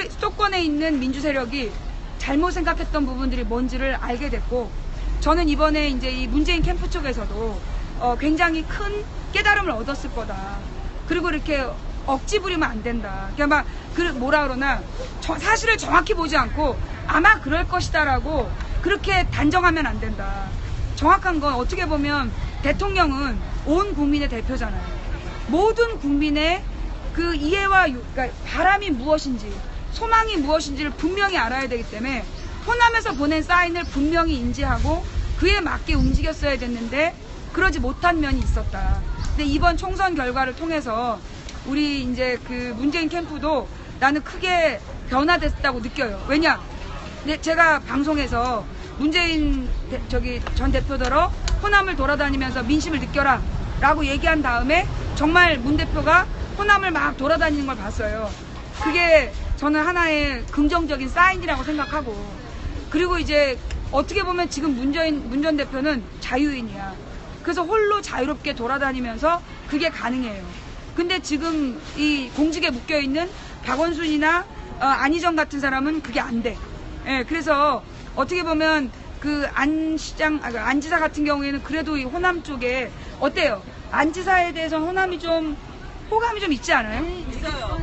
수도권에 있는 민주 세력이 잘못 생각했던 부분들이 뭔지를 알게 됐고, 저는 이번에 이제 이 문재인 캠프 쪽에서도 굉장히 큰 깨달음을 얻었을 거다. 그리고 이렇게 억지 부리면 안 된다. 그러니까 뭐라 그러나 사실을 정확히 보지 않고 아마 그럴 것이다라고 그렇게 단정하면 안 된다. 정확한 건 어떻게 보면 대통령은 온 국민의 대표잖아요. 모든 국민의 그 이해와 그러니까 바람이 무엇인지, 소망이 무엇인지를 분명히 알아야 되기 때문에 호남에서 보낸 사인을 분명히 인지하고 그에 맞게 움직였어야 됐는데 그러지 못한 면이 있었다. 근데 이번 총선 결과를 통해서 우리 이제 그 문재인 캠프도 나는 크게 변화됐다고 느껴요. 왜냐? 제가 방송에서 문재인 전 대표더러 호남을 돌아다니면서 민심을 느껴라 라고 얘기한 다음에 정말 문 대표가 호남을 막 돌아다니는 걸 봤어요. 그게 저는 하나의 긍정적인 사인이라고 생각하고, 그리고 이제 어떻게 보면 지금 문 전 대표는 자유인이야. 그래서 홀로 자유롭게 돌아다니면서 그게 가능해요. 근데 지금 이 공직에 묶여있는 박원순이나 안희정 같은 사람은 그게 안 돼. 예, 그래서 어떻게 보면 그 안지사 같은 경우에는 그래도 이 호남 쪽에 어때요? 안지사에 대해서는 호남이 좀 호감이 좀 있지 않아요? 있어요.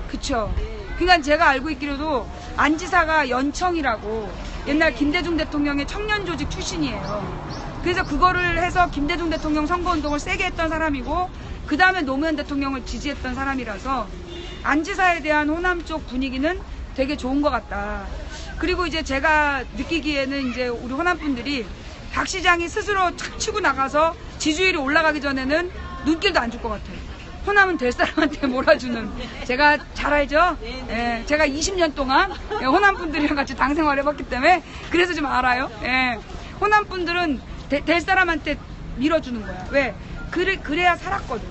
그쵸. 그러니까 제가 알고 있기로도 안지사가 연청이라고 옛날 김대중 대통령의 청년조직 출신이에요. 그래서 그거를 해서 김대중 대통령 선거운동을 세게 했던 사람이고 그 다음에 노무현 대통령을 지지했던 사람이라서 안지사에 대한 호남 쪽 분위기는 되게 좋은 것 같다. 그리고 이제 제가 느끼기에는 이제 우리 호남 분들이 박 시장이 스스로 착 치고 나가서 지지율이 올라가기 전에는 눈길도 안 줄 것 같아요. 호남은 될 사람한테 몰아주는, 제가 잘 알죠? 예, 제가 20년 동안 호남 분들이랑 같이 당 생활 해봤기 때문에 그래서 좀 알아요. 예, 호남 분들은 될 사람한테 밀어주는 거야. 왜? 그래야 살았거든.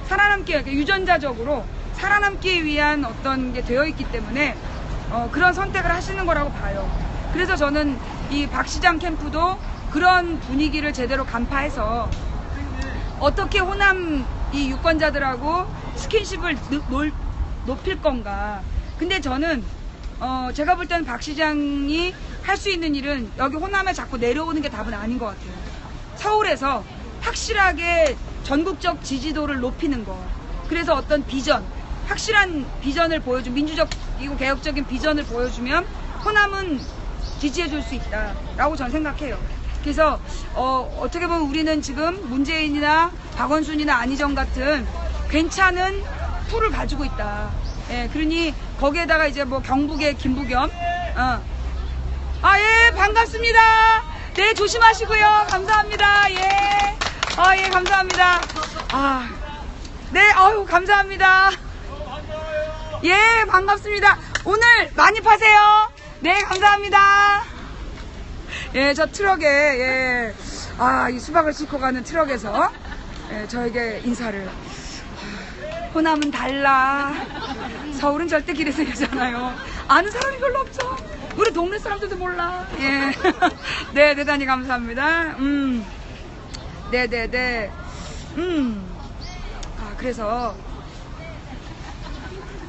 살아남기, 유전자적으로 살아남기 위한 어떤 게 되어 있기 때문에 그런 선택을 하시는 거라고 봐요. 그래서 저는 이 박 시장 캠프도 그런 분위기를 제대로 간파해서 어떻게 호남 이 유권자들하고 스킨십을 높일 건가. 근데 저는 제가 볼 때는 박 시장이 할 수 있는 일은 여기 호남에 자꾸 내려오는 게 답은 아닌 것 같아요. 서울에서 확실하게 전국적 지지도를 높이는 거. 그래서 어떤 비전, 확실한 비전을 보여주면, 민주적이고 개혁적인 비전을 보여주면 호남은 지지해줄 수 있다라고 저는 생각해요. 그래서 어떻게 보면 우리는 지금 문재인이나 박원순이나 안희정 같은 괜찮은 풀을 가지고 있다. 예, 그러니 거기에다가 이제 뭐 경북의 김부겸, 예, 반갑습니다. 네, 조심하시고요. 감사합니다. 예, 예, 감사합니다. 네, 아유, 감사합니다. 예, 반갑습니다. 오늘 많이 파세요. 네, 감사합니다. 예, 저 트럭에, 예, 이 수박을 싣고 가는 트럭에서, 예, 저에게 인사를. 호남은 달라. 서울은 절대 길에서 일잖아요. 아는 사람이 별로 없죠. 우리 동네 사람들도 몰라. 예. 네, 대단히 감사합니다. 네네네. 그래서.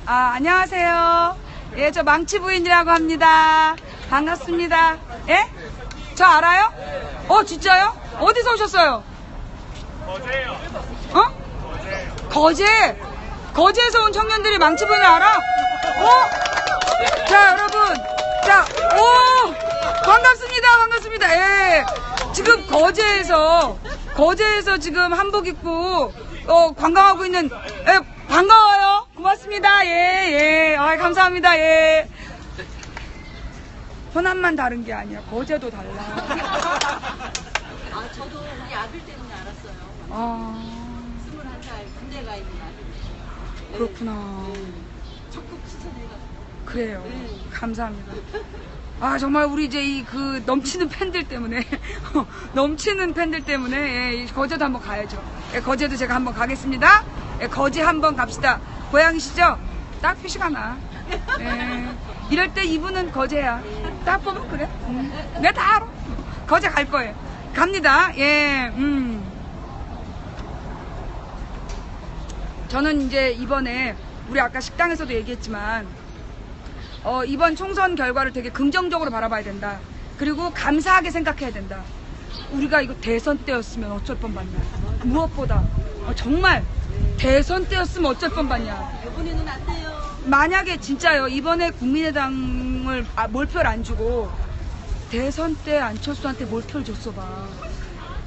안녕하세요. 예, 저 망치 부인이라고 합니다. 반갑습니다. 예? 저 알아요? 진짜요? 어디서 오셨어요? 어제요. 어? 거제에서 온 청년들이 망치분을 알아? 자, 여러분. 자, 반갑습니다. 예. 지금 거제에서 지금 한복 입고, 관광하고 있는, 반가워요. 고맙습니다. 예. 아, 감사합니다. 예. 호남만 다른 게 아니라 거제도 달라. 아, 저도 우리 아들 때문에 알았어요. 21살 군대 가 있는 아들. 그렇구나. 적극 추천해가지고. 그래요. 감사합니다. 아, 정말 우리 이제 넘치는 팬들 때문에, 예, 거제도 한번 가야죠. 예, 거제도 제가 한번 가겠습니다. 예, 거제 한번 갑시다. 고향이시죠? 딱 표시가 나. 예, 이럴 때 이분은 거제야. 딱 보면 그래. 내가 다 알아. 거제 갈 거예요. 갑니다. 예, 저는 이제 이번에, 우리 아까 식당에서도 얘기했지만, 이번 총선 결과를 되게 긍정적으로 바라봐야 된다. 그리고 감사하게 생각해야 된다. 우리가 이거 대선 때였으면 어쩔 뻔봤냐. 무엇보다 정말 대선 때였으면 어쩔 뻔봤냐. 이번에는 안 돼요. 만약에 진짜요, 이번에 국민의당을 몰표를 안 주고 대선 때 안철수한테 몰표를 줬어 봐.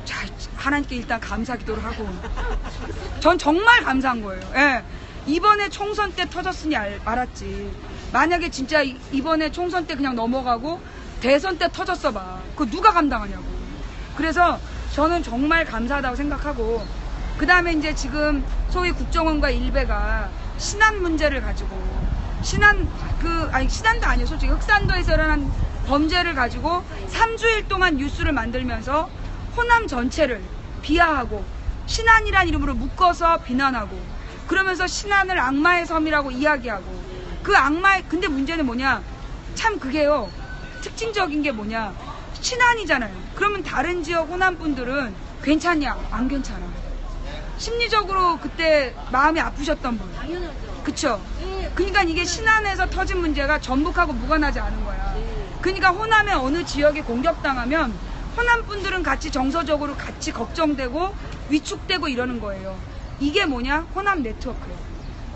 자, 하나님께 일단 감사 기도를 하고. 전 정말 감사한 거예요. 예. 이번에 총선 때 터졌으니 알았지. 만약에 진짜 이번에 총선 때 그냥 넘어가고 대선 때 터졌어 봐. 그거 누가 감당하냐고. 그래서 저는 정말 감사하다고 생각하고, 그 다음에 이제 지금 소위 국정원과 일베가 신안 문제를 가지고, 신안도 아니에요. 솔직히 흑산도에서 일어난 범죄를 가지고 3주일 동안 뉴스를 만들면서 호남 전체를 비하하고 신안이란 이름으로 묶어서 비난하고, 그러면서 신안을 악마의 섬이라고 이야기하고, 근데 문제는 뭐냐, 참 그게요, 특징적인 게 뭐냐, 신안이잖아요. 그러면 다른 지역 호남 분들은 괜찮냐? 안 괜찮아. 심리적으로 그때 마음이 아프셨던 분. 당연하죠. 그쵸? 그러니까 이게 신안에서 터진 문제가 전북하고 무관하지 않은 거야. 그러니까 호남의 어느 지역에 공격당하면 호남 분들은 같이 정서적으로 같이 걱정되고 위축되고 이러는 거예요. 이게 뭐냐? 호남 네트워크예요.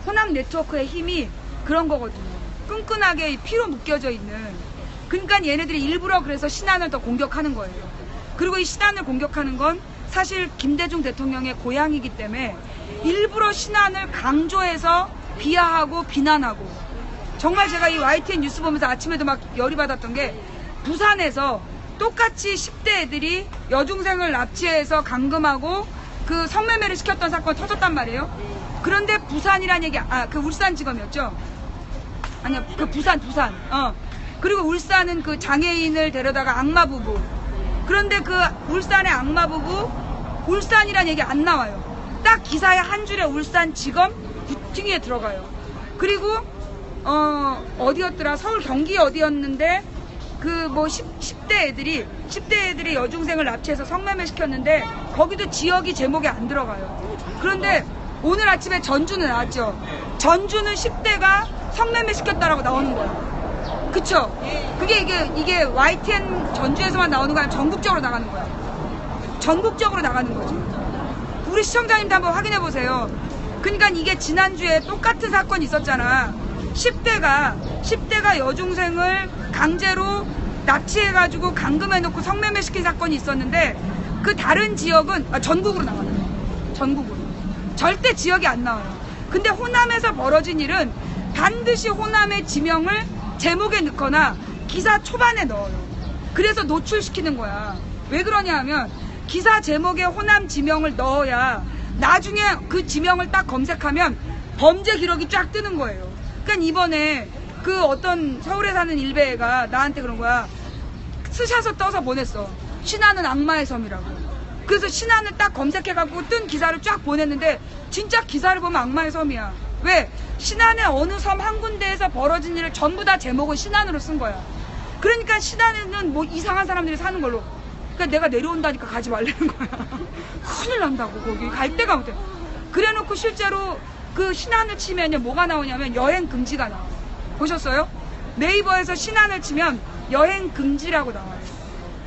호남 네트워크의 힘이 그런 거거든요. 끈끈하게 피로 묶여져 있는. 그러니까 얘네들이 일부러 그래서 신안을 더 공격하는 거예요. 그리고 이 신안을 공격하는 건 사실 김대중 대통령의 고향이기 때문에 일부러 신안을 강조해서 비하하고 비난하고. 정말 제가 이 YTN 뉴스 보면서 아침에도 막 열이 받았던 게, 부산에서 똑같이 10대 애들이 여중생을 납치해서 감금하고 그 성매매를 시켰던 사건 터졌단 말이에요. 그런데 부산이란 얘기, 그 울산지검이었죠. 아니요, 그 부산. 그리고 울산은 그 장애인을 데려다가 악마 부부. 그런데 그 울산의 악마 부부, 울산이란 얘기 안 나와요. 딱 기사에 한 줄에 울산지검 부팅에 들어가요. 그리고 어디였더라? 서울 경기 어디였는데 그 뭐 10대 애들이 여중생을 납치해서 성매매 시켰는데 거기도 지역이 제목에 안 들어가요. 그런데 오늘 아침에 전주는 나왔죠. 전주는 10대가 성매매 시켰다라고 나오는 거예요. 그쵸? 그게 이게 YTN 전주에서만 나오는 거 아니라 전국적으로 나가는 거야. 전국적으로 나가는 거지. 우리 시청자님도 한번 확인해 보세요. 그러니까 이게 지난주에 똑같은 사건이 있었잖아. 10대가 여중생을 강제로 납치해가지고 감금해놓고 성매매 시킨 사건이 있었는데, 그 다른 지역은 전국으로 나와요. 전국으로. 절대 지역이 안 나와요. 근데 호남에서 벌어진 일은 반드시 호남의 지명을 제목에 넣거나 기사 초반에 넣어요. 그래서 노출시키는 거야. 왜 그러냐 하면 기사 제목에 호남 지명을 넣어야 나중에 그 지명을 딱 검색하면 범죄 기록이 쫙 뜨는 거예요. 그러니까 이번에 그 어떤 서울에 사는 일베가 나한테 그런 거야. 스샷을 떠서 보냈어. 신안은 악마의 섬이라고. 그래서 신안을 딱 검색해갖고 뜬 기사를 쫙 보냈는데 진짜 기사를 보면 악마의 섬이야. 왜? 신안의 어느 섬 한 군데에서 벌어진 일을 전부 다 제목을 신안으로 쓴 거야. 그러니까 신안에는 뭐 이상한 사람들이 사는 걸로. 그러니까 내가 내려온다니까 가지 말라는 거야. 큰일 난다고 거기 갈 데가 못해. 그래놓고 실제로 그 신안을 치면 뭐가 나오냐면 여행 금지가 나와. 보셨어요? 네이버에서 신안을 치면 여행 금지라고 나와요.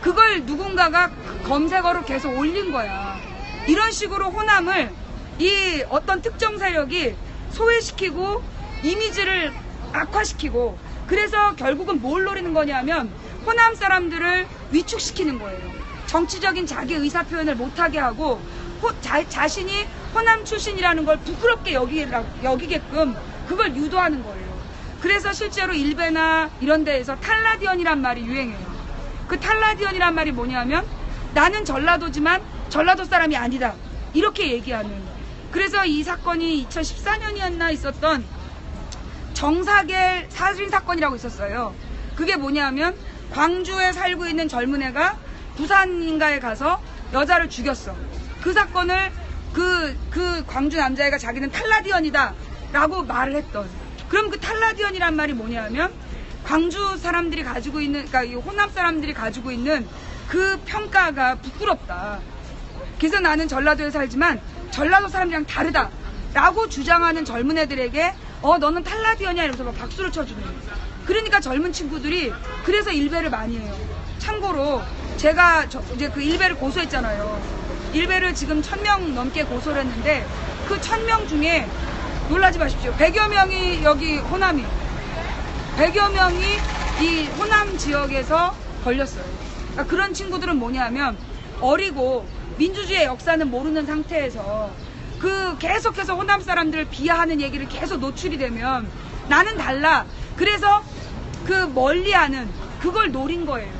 그걸 누군가가 검색어로 계속 올린 거야. 이런 식으로 호남을 이 어떤 특정 세력이 소외시키고 이미지를 악화시키고 그래서 결국은 뭘 노리는 거냐면 호남 사람들을 위축시키는 거예요. 정치적인 자기 의사 표현을 못하게 하고 자신이 호남 출신이라는 걸 부끄럽게 여기게끔 그걸 유도하는 거예요. 그래서 실제로 일베나 이런 데에서 탈라디언이란 말이 유행해요. 그 탈라디언이란 말이 뭐냐면 나는 전라도지만 전라도 사람이 아니다. 이렇게 얘기하는. 그래서 이 사건이 2014년이었나 있었던 정사계 살인 사건이라고 있었어요. 그게 뭐냐면 광주에 살고 있는 젊은 애가 부산인가에 가서 여자를 죽였어. 그 사건을 그 광주 남자애가 자기는 탈라디언이다 라고 말을 했던. 그럼 그 탈라디언이란 말이 뭐냐면 광주 사람들이 가지고 있는, 그러니까 이 호남 사람들이 가지고 있는 그 평가가 부끄럽다. 그래서 나는 전라도에 살지만 전라도 사람이랑 다르다 라고 주장하는 젊은 애들에게 너는 탈라디언이야 이러면서 막 박수를 쳐주는 거예요. 그러니까 젊은 친구들이 그래서 일베를 많이 해요. 참고로 제가 이제 그 일베를 고소했잖아요. 일베를 지금 1000명 넘게 고소를 했는데 그 1000명 중에 놀라지 마십시오. 100여 명이 여기 호남이 100여 명이 이 호남 지역에서 걸렸어요. 그러니까 그런 친구들은 뭐냐면 어리고 민주주의의 역사는 모르는 상태에서 그 계속해서 호남 사람들을 비하하는 얘기를 계속 노출이 되면 나는 달라. 그래서 그 멀리하는 그걸 노린 거예요.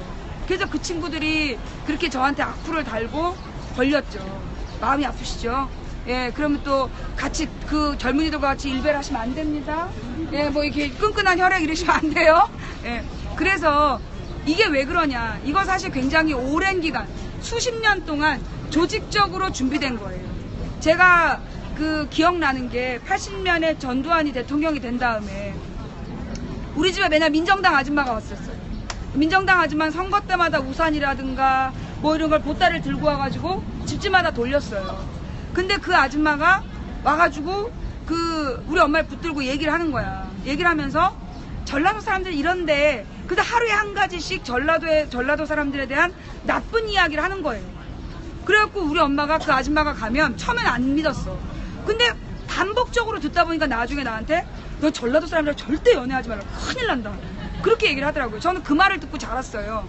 그래서 그 친구들이 그렇게 저한테 악플을 달고 걸렸죠. 마음이 아프시죠? 예, 그러면 또 같이 그 젊은이들과 같이 일배를 하시면 안 됩니다. 예, 뭐 이렇게 끈끈한 혈액 이러시면 안 돼요. 예, 그래서 이게 왜 그러냐. 이거 사실 굉장히 오랜 기간, 수십 년 동안 조직적으로 준비된 거예요. 제가 그 기억나는 게 80년에 전두환이 대통령이 된 다음에 우리 집에 맨날 민정당 아줌마가 왔었어요. 민정당 아줌마는 선거 때마다 우산이라든가 뭐 이런 걸 보따리를 들고 와가지고 집집마다 돌렸어요. 근데 그 아줌마가 와가지고 그 우리 엄마를 붙들고 얘기를 하는 거야. 얘기를 하면서 전라도 사람들이 이런데 그래서 하루에 한 가지씩 전라도 사람들에 대한 나쁜 이야기를 하는 거예요. 그래갖고 우리 엄마가 그 아줌마가 가면 처음엔 안 믿었어. 근데 반복적으로 듣다 보니까 나중에 나한테 너 전라도 사람이랑 절대 연애하지 말라. 큰일 난다. 그렇게 얘기를 하더라고요. 저는 그 말을 듣고 자랐어요.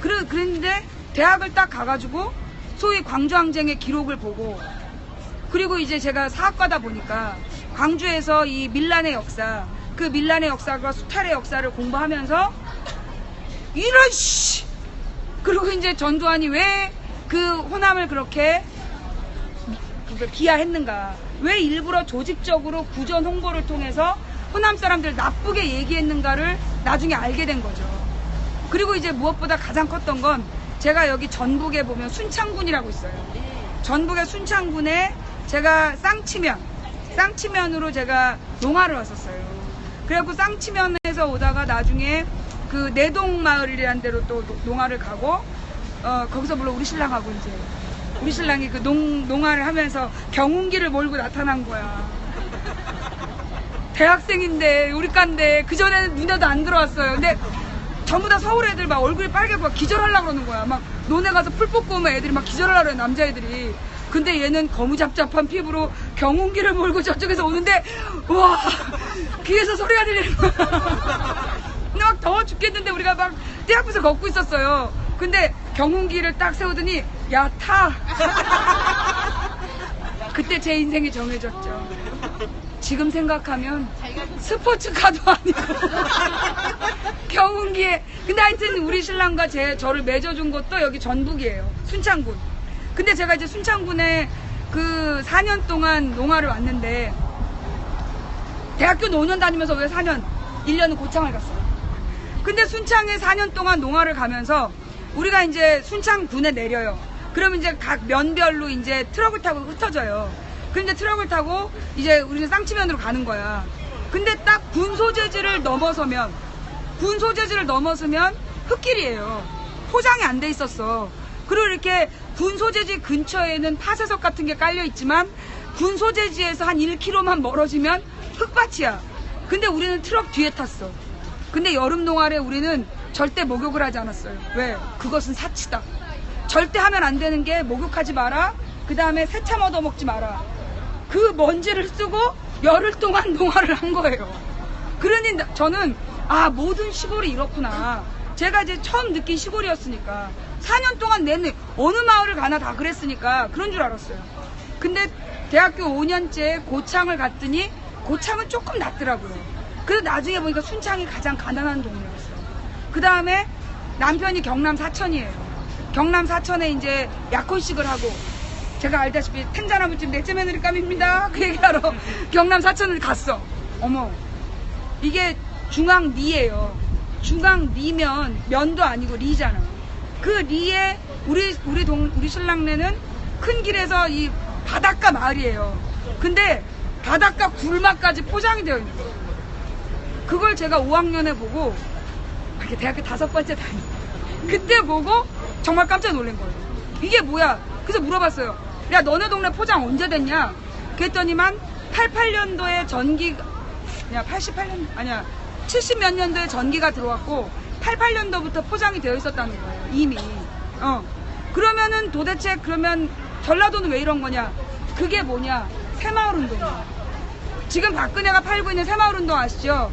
그랬는데 대학을 딱 가가지고 소위 광주항쟁의 기록을 보고 그리고 이제 제가 사학과다 보니까 광주에서 이 밀란의 역사, 그 밀란의 역사가 수탈의 역사를 공부하면서 이런 씨! 그리고 이제 전두환이 왜 그 호남을 그렇게 비하했는가? 왜 일부러 조직적으로 구전 홍보를 통해서 호남 사람들 나쁘게 얘기했는가를 나중에 알게 된 거죠. 그리고 이제 무엇보다 가장 컸던 건 제가 여기 전북에 보면 순창군이라고 있어요. 전북의 순창군에 제가 쌍치면으로 제가 농화를 왔었어요. 그래갖고 쌍치면에서 오다가 나중에 그 내동마을이라는 데로 또 농화를 가고 거기서 물론 우리 신랑하고 이제 우리 신랑이 그 농화를 하면서 경운기를 몰고 나타난 거야. 대학생인데 우리 깐데 그 전에는 눈에도 안 들어왔어요. 근데 전부 다 서울 애들 막 얼굴이 빨개고 막 기절하려고 그러는 거야. 막 논에 가서 풀 뽑고 오면 애들이 막 기절하려고 그래, 남자애들이. 근데 얘는 거무잡잡한 피부로 경운기를 몰고 저쪽에서 오는데 와 귀에서 소리가 들리는 거야. 근데 막 더워 죽겠는데 우리가 막 떼 앞에서 걷고 있었어요. 근데 경운기를 딱 세우더니 야 타. 그때 제 인생이 정해졌죠. 지금 생각하면 스포츠카도 아니고 경운기에. 근데 하여튼 우리 신랑과 저를 맺어준 것도 여기 전북이에요. 순창군. 근데 제가 이제 순창군에 그 4년 동안 농화를 왔는데 대학교는 5년 다니면서 왜 4년 1년은 고창을 갔어요. 근데 순창에 4년 동안 농화를 가면서 우리가 이제 순창군에 내려요. 그러면 이제 각 면별로 이제 트럭을 타고 흩어져요. 근데 트럭을 타고 이제 우리는 쌍치면으로 가는 거야. 근데 딱 군소재지를 넘어서면 흙길이에요. 포장이 안 돼 있었어. 그리고 이렇게 군소재지 근처에는 파쇄석 같은 게 깔려 있지만 군소재지에서 한 1km만 멀어지면 흙밭이야. 근데 우리는 트럭 뒤에 탔어. 근데 여름 농활에 우리는 절대 목욕을 하지 않았어요. 왜? 그것은 사치다. 절대 하면 안 되는 게 목욕하지 마라. 그 다음에 새참 얻어먹지 마라. 그 먼지를 쓰고 열흘 동안 농화를 한 거예요. 그러니 저는 모든 시골이 이렇구나. 제가 이제 처음 느낀 시골이었으니까 4년 동안 내내 어느 마을을 가나 다 그랬으니까 그런 줄 알았어요. 근데 대학교 5년째 고창을 갔더니 고창은 조금 낫더라고요. 그래서 나중에 보니까 순창이 가장 가난한 동네였어요. 그 다음에 남편이 경남 사천이에요. 경남 사천에 이제 약혼식을 하고, 제가 알다시피 텐자나무집 넷째 며느리감입니다. 그 얘기하러 경남 사천을 갔어. 어머, 이게 중앙리예요. 중앙리면 면도 아니고 리잖아. 그 리에 우리 신랑네는 큰 길에서 이 바닷가 마을이에요. 근데 바닷가 굴마까지 포장이 되어 있는 거예요. 그걸 제가 5학년에 보고, 이렇게 대학교 5번째 다니 그때 보고 정말 깜짝 놀란 거예요. 이게 뭐야? 그래서 물어봤어요. 야, 너네 동네 포장 언제 됐냐? 그랬더니만 88년도에 전기가, 88년, 아니야, 70 몇 년도에 전기가 들어왔고 88년도부터 포장이 되어 있었다는 거예요, 이미. 그러면은 도대체 그러면 전라도는 왜 이런 거냐? 그게 뭐냐? 새마을운동이에요. 지금 박근혜가 팔고 있는 새마을운동 아시죠?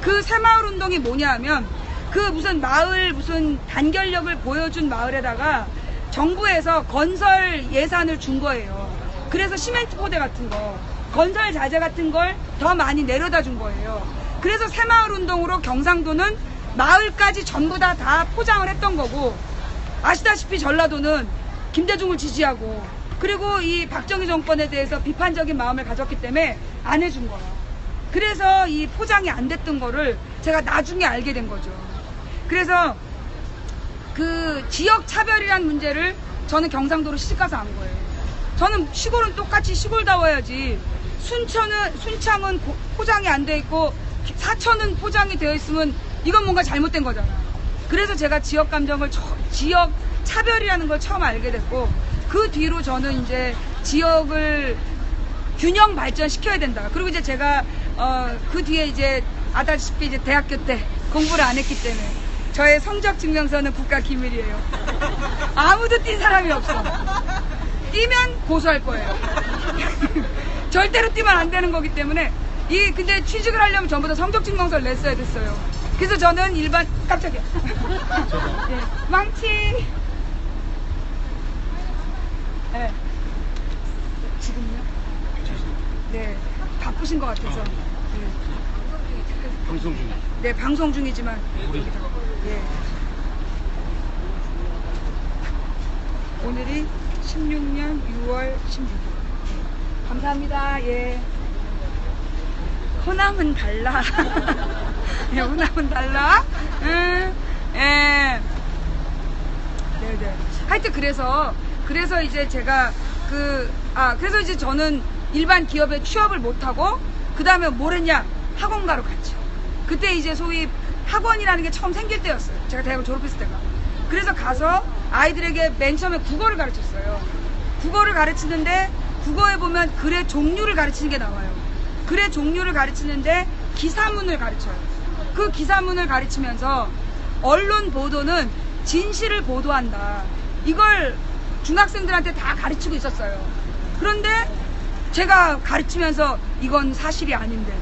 그 새마을운동이 뭐냐 하면, 그 무슨 마을 무슨 단결력을 보여준 마을에다가 정부에서 건설 예산을 준 거예요. 그래서 시멘트 포대 같은 거, 건설 자재 같은 걸 더 많이 내려다 준 거예요. 그래서 새마을운동으로 경상도는 마을까지 전부 다 포장을 했던 거고, 아시다시피 전라도는 김대중을 지지하고, 그리고 이 박정희 정권에 대해서 비판적인 마음을 가졌기 때문에 안 해준 거예요. 그래서 이 포장이 안 됐던 거를 제가 나중에 알게 된 거죠. 그래서 그 지역 차별이란 문제를 저는 경상도로 시집가서 안 거예요. 저는 시골은 똑같이 시골다워야지. 순창은 포장이 안 돼 있고 사천은 포장이 되어 있으면 이건 뭔가 잘못된 거잖아. 그래서 제가 지역 감정을, 지역 차별이라는 걸 처음 알게 됐고, 그 뒤로 저는 이제 지역을 균형 발전시켜야 된다. 그리고 이제 제가 그 뒤에 이제 아다시피 이제 대학교 때 공부를 안 했기 때문에 저의 성적 증명서는 국가 기밀이에요. 아무도 뛴 사람이 없어. 뛰면 고소할 거예요. 절대로 뛰면 안 되는 거기 때문에. 근데 취직을 하려면 전부 다 성적 증명서를 냈어야 됐어요. 그래서 저는 일반, 깜짝이야. 네, 망치. 네. 지금요? 네, 바쁘신 것 같아서. 네. 방송 중에. 네, 방송 중이지만. 예. 오늘이 16년 6월 16일. 감사합니다. 예. 호남은 달라. 예, 호남은 달라. 예. 네네. 하여튼 그래서 이제 제가 그래서 이제 저는 일반 기업에 취업을 못하고, 그 다음에 뭘 했냐? 학원가로 갔죠. 그때 이제 소위 학원이라는 게 처음 생길 때였어요. 제가 대학을 졸업했을 때가. 그래서 가서 아이들에게 맨 처음에 국어를 가르쳤어요. 국어를 가르치는데, 국어에 보면 글의 종류를 가르치는 게 나와요. 글의 종류를 가르치는데 기사문을 가르쳐요. 그 기사문을 가르치면서 언론 보도는 진실을 보도한다. 이걸 중학생들한테 다 가르치고 있었어요. 그런데 제가 가르치면서 이건 사실이 아닌데,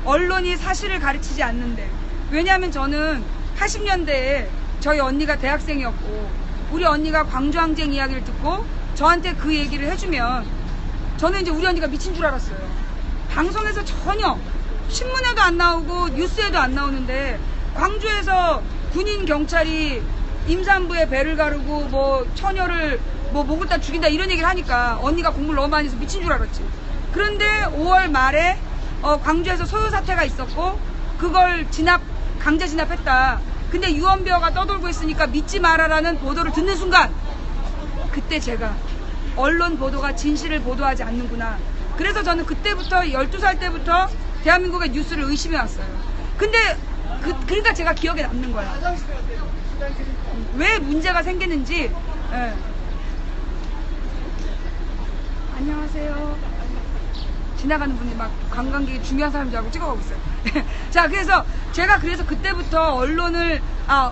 언론이 사실을 가르치지 않는데, 왜냐하면 저는 80년대에 저희 언니가 대학생이었고, 우리 언니가 광주항쟁 이야기를 듣고 저한테 그 얘기를 해주면 저는 이제 우리 언니가 미친 줄 알았어요. 방송에서 전혀, 신문에도 안 나오고 뉴스에도 안 나오는데, 광주에서 군인 경찰이 임산부에 배를 가르고 뭐 처녀를 목을 따 죽인다 이런 얘기를 하니까 언니가 공부를 너무 많이 해서 미친 줄 알았지. 그런데 5월 말에 광주에서 소요 사태가 있었고, 그걸 강제 진압했다. 근데 유언비어가 떠돌고 있으니까 믿지 마라라는 보도를 듣는 순간, 그때 제가 언론 보도가 진실을 보도하지 않는구나. 그래서 저는 그때부터 12살 때부터 대한민국의 뉴스를 의심해 왔어요. 근데 그러니까 제가 기억에 남는 거야. 왜 문제가 생기는지. 예. 안녕하세요. 지나가는 분이 막 관광객이 중요한 사람인 줄 알고 찍어가고 있어요. 자, 그래서 제가 그때부터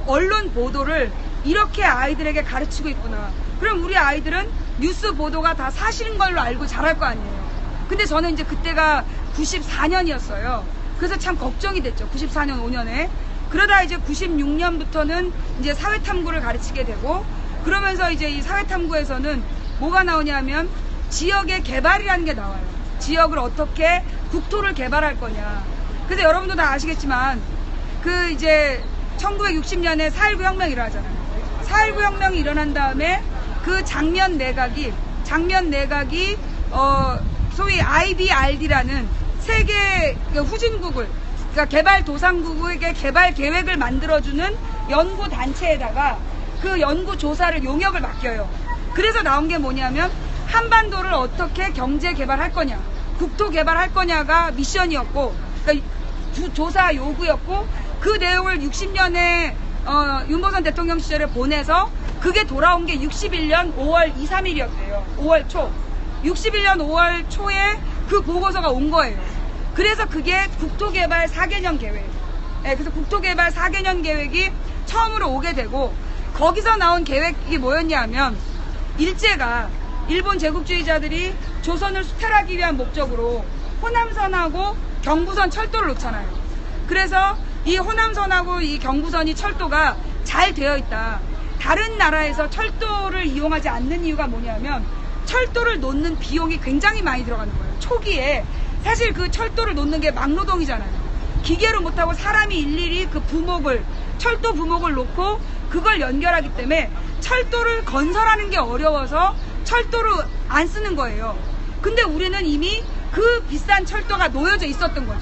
언론 보도를 이렇게 아이들에게 가르치고 있구나. 그럼 우리 아이들은 뉴스 보도가 다 사실인 걸로 알고 자랄 거 아니에요. 근데 저는 이제 그때가 94년이었어요. 그래서 참 걱정이 됐죠. 94년, 5년에. 그러다 이제 96년부터는 이제 사회탐구를 가르치게 되고, 그러면서 이제 이 사회탐구에서는 뭐가 나오냐면 지역의 개발이라는 게 나와요. 지역을 어떻게 국토를 개발할 거냐. 그래서 여러분도 다 아시겠지만 그 이제 1960년에 4.19 혁명이 일어나잖아요. 4.19 혁명이 일어난 다음에 그 장면 내각이 소위 IBRD라는 세계 후진국을, 그러니까 개발도상국에게 개발 계획을 만들어주는 연구단체에다가 그 연구조사를 용역을 맡겨요. 그래서 나온 게 뭐냐면 한반도를 어떻게 경제 개발할 거냐, 국토 개발할 거냐가 미션이었고, 그러니까 조사 요구였고, 그 내용을 60년에 윤보선 대통령 시절에 보내서 그게 돌아온 게 61년 5월 2, 3일이었대요. 5월 초. 61년 5월 초에 그 보고서가 온 거예요. 그래서 그게 국토개발 4개년 계획. 네, 그래서 국토개발 4개년 계획이 처음으로 오게 되고, 거기서 나온 계획이 뭐였냐 하면, 일제가 일본 제국주의자들이 조선을 수탈하기 위한 목적으로 호남선하고 경부선 철도를 놓잖아요. 그래서 이 호남선하고 이 경부선이 철도가 잘 되어 있다. 다른 나라에서 철도를 이용하지 않는 이유가 뭐냐면 철도를 놓는 비용이 굉장히 많이 들어가는 거예요. 초기에 사실 그 철도를 놓는 게 막노동이잖아요. 기계로 못하고 사람이 일일이 그 부목을, 철도 부목을 놓고 그걸 연결하기 때문에 철도를 건설하는 게 어려워서 철도를 안 쓰는 거예요. 근데 우리는 이미 그 비싼 철도가 놓여져 있었던 거죠.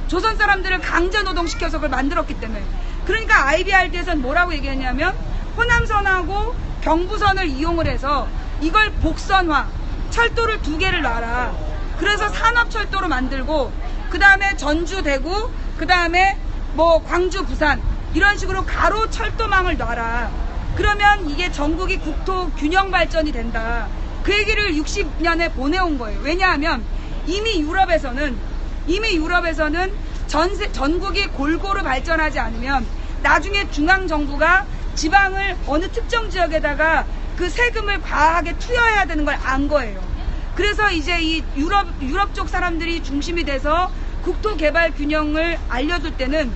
조선 사람들을 강제 노동시켜서 그걸 만들었기 때문에. 그러니까 IBRD에서는 뭐라고 얘기했냐면 호남선하고 경부선을 이용을 해서 이걸 복선화, 철도를 2개를 놔라. 그래서 산업철도로 만들고, 그 다음에 전주, 대구, 그 다음에 뭐 광주, 부산 이런 식으로 가로 철도망을 놔라. 그러면 이게 전국이 국토 균형 발전이 된다. 그 얘기를 60년에 보내온 거예요. 왜냐하면 이미 유럽에서는 전국이 골고루 발전하지 않으면 나중에 중앙정부가 지방을 어느 특정 지역에다가 그 세금을 과하게 투여해야 되는 걸 안 거예요. 그래서 이제 이 유럽 쪽 사람들이 중심이 돼서 국토 개발 균형을 알려줄 때는,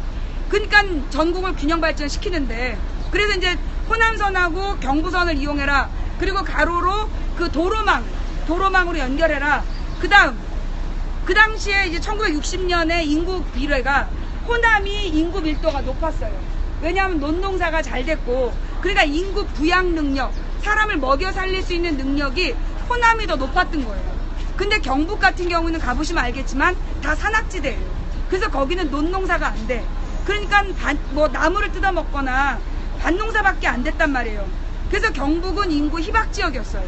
그러니까 전국을 균형 발전시키는데, 그래서 이제 호남선하고 경부선을 이용해라. 그리고 가로로 그 도로망으로 연결해라. 그 당시에 이제 1960년에 인구 비례가 호남이 인구 밀도가 높았어요. 왜냐하면 논농사가 잘 됐고, 그러니까 인구 부양 능력, 사람을 먹여 살릴 수 있는 능력이 호남이 더 높았던 거예요. 근데 경북 같은 경우는 가보시면 알겠지만 다 산악지대예요. 그래서 거기는 논농사가 안 돼. 그러니까 뭐 나무를 뜯어먹거나 밭농사밖에 안 됐단 말이에요. 그래서 경북은 인구 희박 지역이었어요.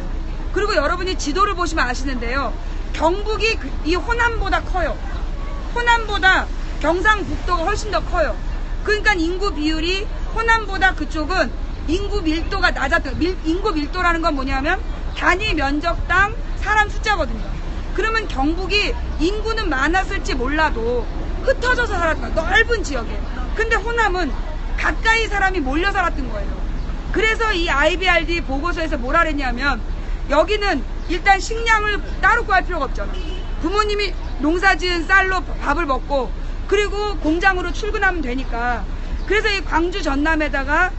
그리고 여러분이 지도를 보시면 아시는데요. 경북이 이 호남보다 커요. 호남보다 경상북도가 훨씬 더 커요. 그러니까 인구 비율이 호남보다 그쪽은 인구 밀도가 낮았던, 인구 밀도라는 건 뭐냐면 단위 면적당 사람 숫자거든요. 그러면 경북이 인구는 많았을지 몰라도 흩어져서 살았다. 넓은 지역에. 근데 호남은 가까이 사람이 몰려 살았던 거예요. 그래서 이 IBRD 보고서에서 뭐라 그랬냐면, 여기는 일단 식량을 따로 구할 필요가 없잖아. 부모님이 농사지은 쌀로 밥을 먹고, 그리고 공장으로 출근하면 되니까. 그래서 이 광주 전남에다가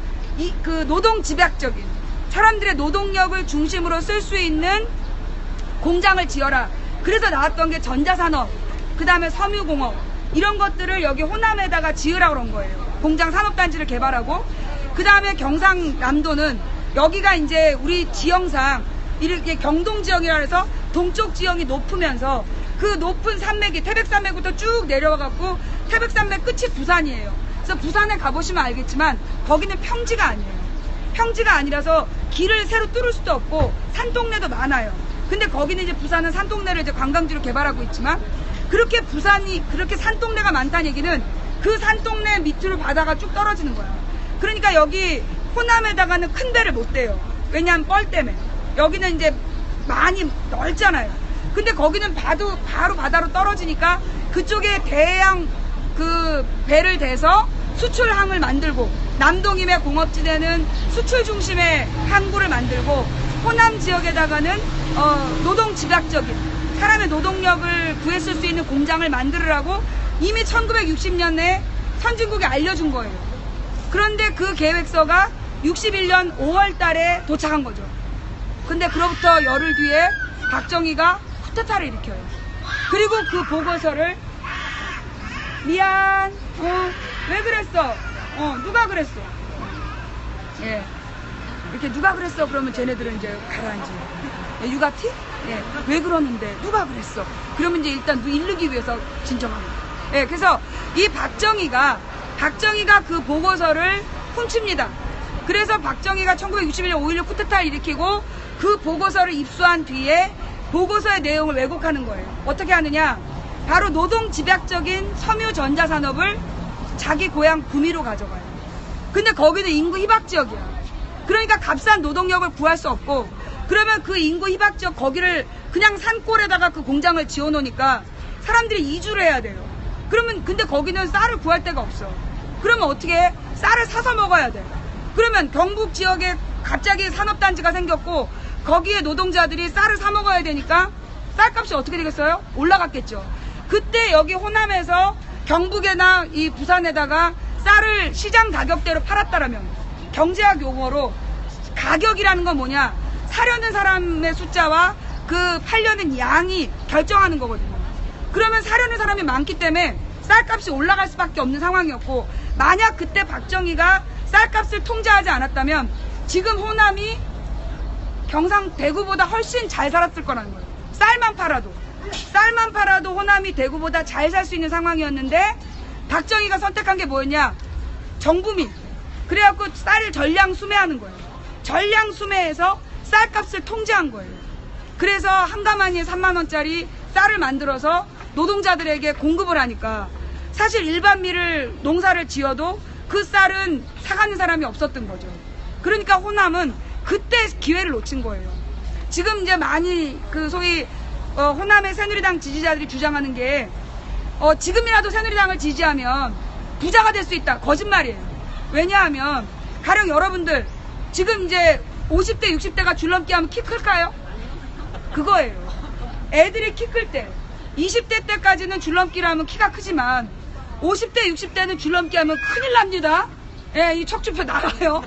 그 노동 집약적인 사람들의 노동력을 중심으로 쓸 수 있는 공장을 지어라. 그래서 나왔던 게 전자산업, 그 다음에 섬유공업, 이런 것들을 여기 호남에다가 지으라고 그런 거예요. 공장 산업단지를 개발하고, 그 다음에 경상남도는 여기가 이제 우리 지형상 이렇게 경동지형이라 해서 동쪽 지형이 높으면서 그 높은 산맥이 태백산맥부터 쭉 내려와갖고 태백산맥 끝이 부산이에요. 그래서 부산에 가보시면 알겠지만 거기는 평지가 아니에요. 평지가 아니라서 길을 새로 뚫을 수도 없고 산동네도 많아요. 근데 거기는 이제 부산은 산동네를 이제 관광지로 개발하고 있지만, 그렇게 부산이 그렇게 산동네가 많다는 얘기는 그 산동네 밑으로 바다가 쭉 떨어지는 거야. 그러니까 여기 호남에다가는 큰 배를 못 대요. 왜냐하면 뻘 때문에. 여기는 이제 많이 넓잖아요. 근데 거기는 바로 바다로 떨어지니까 그쪽에 대양 그 배를 대서 수출항을 만들고, 남동임의 공업지대는 수출 중심의 항구를 만들고, 호남 지역에다가는 노동 집약적인 사람의 노동력을 구했을 수 있는 공장을 만들으라고 이미 1960년에 선진국에 알려준 거예요. 그런데 그 계획서가 61년 5월 달에 도착한 거죠. 근데 그로부터 열흘 뒤에 박정희가 쿠데타를 일으켜요. 그리고 그 보고서를 미안, 왜 그랬어? 누가 그랬어? 예. 이렇게 누가 그랬어? 그러면 쟤네들은 이제 가라앉지. 예, 육아티? 예. 왜 그러는데? 누가 그랬어? 그러면 이제 일단 이르기 위해서 진정합니다. 예. 그래서 이 박정희가 그 보고서를 훔칩니다. 그래서 박정희가 1961년 5.16 쿠데타를 일으키고 그 보고서를 입수한 뒤에 보고서의 내용을 왜곡하는 거예요. 어떻게 하느냐? 바로 노동 집약적인 섬유 전자산업을 자기 고향 구미로 가져가요. 근데 거기는 인구 희박 지역이야. 그러니까 값싼 노동력을 구할 수 없고, 그러면 그 인구 희박 지역 거기를 그냥 산골에다가 그 공장을 지어놓으니까 사람들이 이주를 해야 돼요. 그러면 근데 거기는 쌀을 구할 데가 없어. 그러면 어떻게 해? 쌀을 사서 먹어야 돼. 그러면 경북 지역에 갑자기 산업단지가 생겼고 거기에 노동자들이 쌀을 사 먹어야 되니까 쌀값이 어떻게 되겠어요? 올라갔겠죠. 그때 여기 호남에서 경북에나 이 부산에다가 쌀을 시장 가격대로 팔았다라면, 경제학 용어로 가격이라는 건 뭐냐? 사려는 사람의 숫자와 그 팔려는 양이 결정하는 거거든요. 그러면 사려는 사람이 많기 때문에 쌀값이 올라갈 수밖에 없는 상황이었고, 만약 그때 박정희가 쌀값을 통제하지 않았다면 지금 호남이 경상 대구보다 훨씬 잘 살았을 거라는 거예요. 쌀만 팔아도 호남이 대구보다 잘 살 수 있는 상황이었는데, 박정희가 선택한 게 뭐였냐? 정부민. 그래갖고 쌀을 전량 수매하는 거예요. 전량 수매해서 쌀값을 통제한 거예요. 그래서 한 가마니에 3만 원짜리 쌀을 만들어서 노동자들에게 공급을 하니까 사실 일반 밀을 농사를 지어도 그 쌀은 사가는 사람이 없었던 거죠. 그러니까 호남은 그때 기회를 놓친 거예요. 지금 이제 많이 그 소위 호남의 새누리당 지지자들이 주장하는 게 지금이라도 새누리당을 지지하면 부자가 될 수 있다. 거짓말이에요. 왜냐하면 가령 여러분들 지금 이제 50대 60대가 줄넘기 하면 키 클까요? 그거예요. 애들이 키 클 때 20대 때까지는 줄넘기를 하면 키가 크지만 50대 60대는 줄넘기 하면 큰일 납니다. 예, 이 척추표 나가요.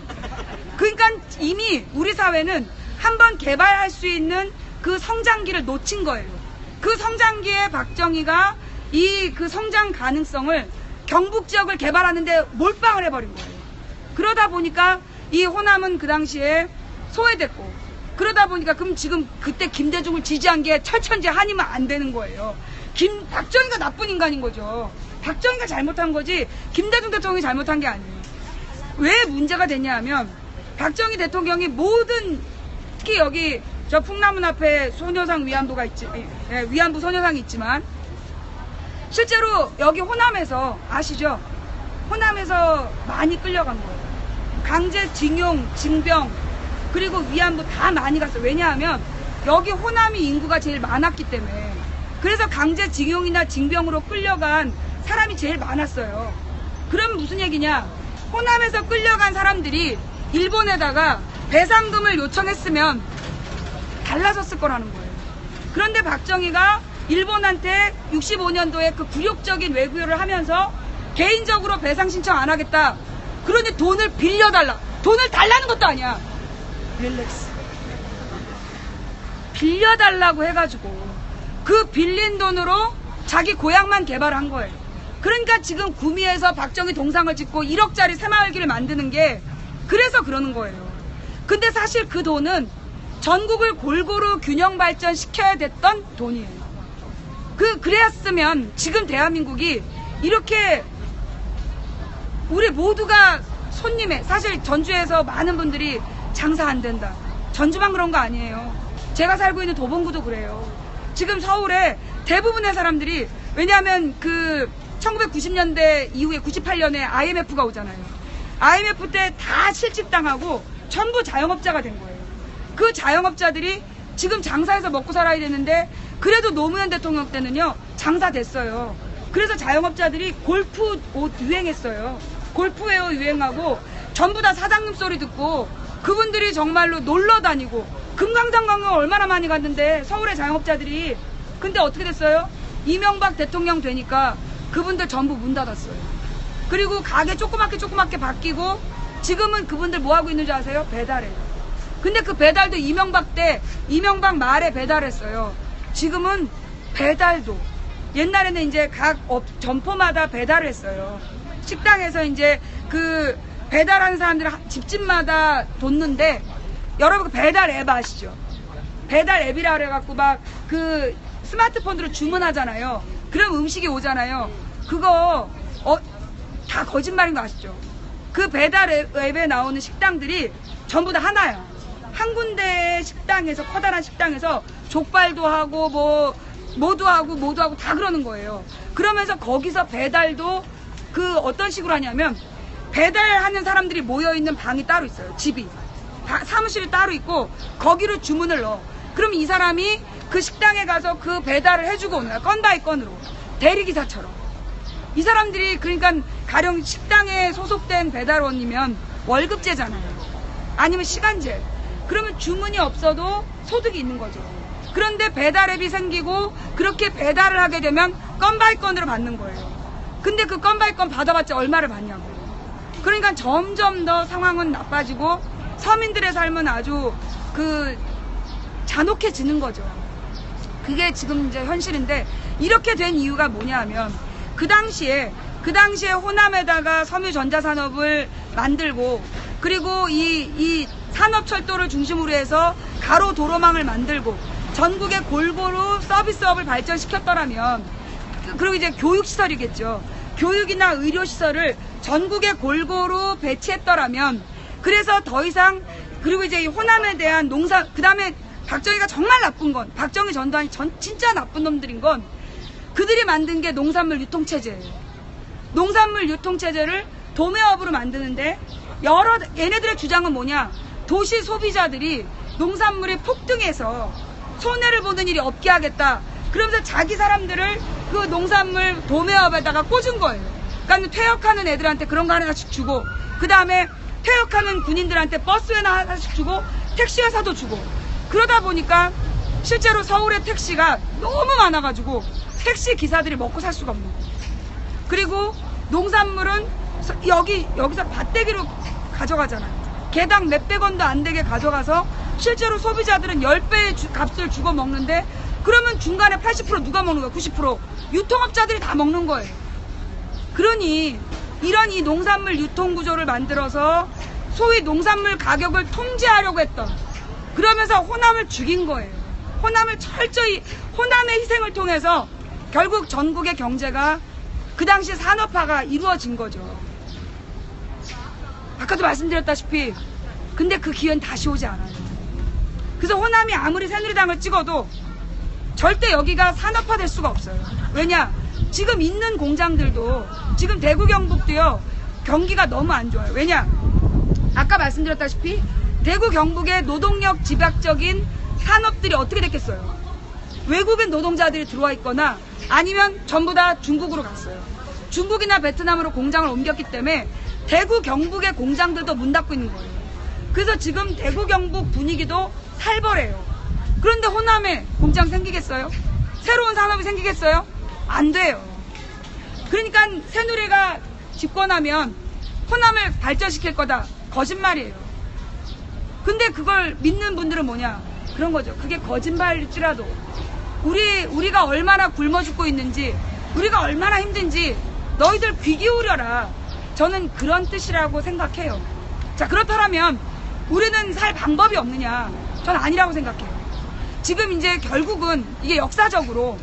그러니까 이미 우리 사회는 한번 개발할 수 있는 그 성장기를 놓친 거예요. 그 성장기에 박정희가 이 그 성장 가능성을 경북 지역을 개발하는데 몰빵을 해버린 거예요. 그러다 보니까 이 호남은 그 당시에 소외됐고, 그러다 보니까 그럼 지금 그때 김대중을 지지한 게 철천지 한이면 안 되는 거예요. 박정희가 나쁜 인간인 거죠. 박정희가 잘못한 거지 김대중 대통령이 잘못한 게 아니에요. 왜 문제가 됐냐 하면 박정희 대통령이 모든, 특히 여기 저 풍남문 앞에 소녀상 위안부가 있지, 위안부 소녀상이 있지만 실제로 여기 호남에서 아시죠? 호남에서 많이 끌려간 거예요. 강제징용, 징병, 그리고 위안부 다 많이 갔어요. 왜냐하면 여기 호남이 인구가 제일 많았기 때문에. 그래서 강제징용이나 징병으로 끌려간 사람이 제일 많았어요. 그러면 무슨 얘기냐? 호남에서 끌려간 사람들이 일본에다가 배상금을 요청했으면 달라졌을 거라는 거예요. 그런데 박정희가 일본한테 65년도에 그 굴욕적인 외교를 하면서 개인적으로 배상 신청 안 하겠다. 그러니 돈을 빌려달라. 돈을 달라는 것도 아니야. 릴렉스. 빌려달라고 해가지고 그 빌린 돈으로 자기 고향만 개발한 거예요. 그러니까 지금 구미에서 박정희 동상을 짓고 1억짜리 새마을길을 만드는 게 그래서 그러는 거예요. 근데 사실 그 돈은 전국을 골고루 균형 발전시켜야 됐던 돈이에요. 그랬으면 지금 대한민국이 이렇게 우리 모두가 손님에, 사실 전주에서 많은 분들이 장사 안 된다. 전주만 그런 거 아니에요. 제가 살고 있는 도봉구도 그래요. 지금 서울에 대부분의 사람들이, 왜냐하면 그 1990년대 이후에 98년에 IMF가 오잖아요. IMF 때 다 실직당하고 전부 자영업자가 된 거예요. 그 자영업자들이 지금 장사해서 먹고 살아야 되는데 그래도 노무현 대통령 때는요 장사됐어요. 그래서 자영업자들이 골프 옷 유행했어요. 골프웨어 유행하고 전부 다 사장님 소리 듣고 그분들이 정말로 놀러 다니고 금강산 관광 얼마나 많이 갔는데 서울의 자영업자들이 근데 어떻게 됐어요? 이명박 대통령 되니까 그분들 전부 문 닫았어요. 그리고 가게 조그맣게 바뀌고 지금은 그분들 뭐 하고 있는지 아세요? 배달해요. 근데 그 배달도 이명박 때, 이명박 말에 배달했어요. 지금은 배달도. 옛날에는 이제 각 점포마다 배달을 했어요. 식당에서 이제 그 배달하는 사람들 집집마다 뒀는데, 여러분 그 배달 앱 아시죠? 배달 앱이라 그래갖고 막 그 스마트폰으로 주문하잖아요. 그럼 음식이 오잖아요. 그거 다 거짓말인 거 아시죠? 그 배달 앱에 나오는 식당들이 전부 다 하나야. 한 군데 식당에서, 커다란 식당에서 족발도 하고 뭐도 하고 다 그러는 거예요. 그러면서 거기서 배달도 그 어떤 식으로 하냐면 배달하는 사람들이 모여있는 방이 따로 있어요. 집이. 사무실이 따로 있고 거기로 주문을 넣어. 그럼 이 사람이 그 식당에 가서 그 배달을 해주고 오는 거야. 건 바이 건으로. 대리기사처럼. 이 사람들이 그러니까 가령 식당에 소속된 배달원이면 월급제잖아요. 아니면 시간제. 그러면 주문이 없어도 소득이 있는 거죠. 그런데 배달앱이 생기고 그렇게 배달을 하게 되면 건 바이 건으로 받는 거예요. 근데 그 건 바이 건 받아봤자 얼마를 받냐고. 그러니까 점점 더 상황은 나빠지고 서민들의 삶은 아주 잔혹해지는 거죠. 그게 지금 이제 현실인데, 이렇게 된 이유가 뭐냐 하면 그 당시에 호남에다가 섬유전자산업을 만들고, 그리고 이 산업철도를 중심으로 해서 가로 도로망을 만들고 전국에 골고루 서비스업을 발전시켰더라면, 그리고 이제 교육시설이겠죠. 교육이나 의료시설을 전국에 골고루 배치했더라면, 그래서 더 이상, 그리고 이제 이 호남에 대한 그 다음에 박정희가 정말 나쁜 건, 박정희 전두환이 진짜 나쁜 놈들인 건 그들이 만든 게 농산물 유통체제예요. 농산물 유통체제를 도매업으로 만드는데, 얘네들의 주장은 뭐냐? 도시 소비자들이 농산물이 폭등해서 손해를 보는 일이 없게 하겠다. 그러면서 자기 사람들을 그 농산물 도매업에다가 꽂은 거예요. 그러니까 퇴역하는 애들한테 그런 거 하나씩 주고, 그 다음에 퇴역하는 군인들한테 버스회나 하나씩 주고, 택시회사도 주고. 그러다 보니까 실제로 서울의 택시가 너무 많아가지고 택시 기사들이 먹고 살 수가 없는 거예요. 그리고 농산물은 여기서 밭대기로 가져가잖아요. 개당 몇백 원도 안 되게 가져가서 실제로 소비자들은 10배의 값을 주고 먹는데, 그러면 중간에 80% 누가 먹는 거예요? 90%. 유통업자들이 다 먹는 거예요. 그러니 이런 이 농산물 유통구조를 만들어서 소위 농산물 가격을 통제하려고 했던, 그러면서 호남을 죽인 거예요. 호남의 희생을 통해서 결국 전국의 경제가 그 당시 산업화가 이루어진 거죠. 아까도 말씀드렸다시피, 근데 그 기회는 다시 오지 않아요. 그래서 호남이 아무리 새누리당을 찍어도 절대 여기가 산업화될 수가 없어요. 왜냐? 지금 있는 공장들도, 지금 대구 경북도요, 경기가 너무 안 좋아요. 왜냐? 아까 말씀드렸다시피 대구 경북의 노동력 집약적인 산업들이 어떻게 됐겠어요? 외국인 노동자들이 들어와 있거나 아니면 전부 다 중국으로 갔어요. 중국이나 베트남으로 공장을 옮겼기 때문에 대구 경북의 공장들도 문 닫고 있는 거예요. 그래서 지금 대구 경북 분위기도 살벌해요. 그런데 호남에 공장 생기겠어요? 새로운 산업이 생기겠어요? 안 돼요. 그러니까 새누리가 집권하면 호남을 발전시킬 거다. 거짓말이에요. 근데 그걸 믿는 분들은 뭐냐? 그런 거죠. 그게 거짓말일지라도 우리가 얼마나 굶어 죽고 있는지, 우리가 얼마나 힘든지 너희들 귀 기울여라. 저는 그런 뜻이라고 생각해요. 자, 그렇다면 우리는 살 방법이 없느냐? 전 아니라고 생각해요. 지금 이제 결국은 이게 역사적으로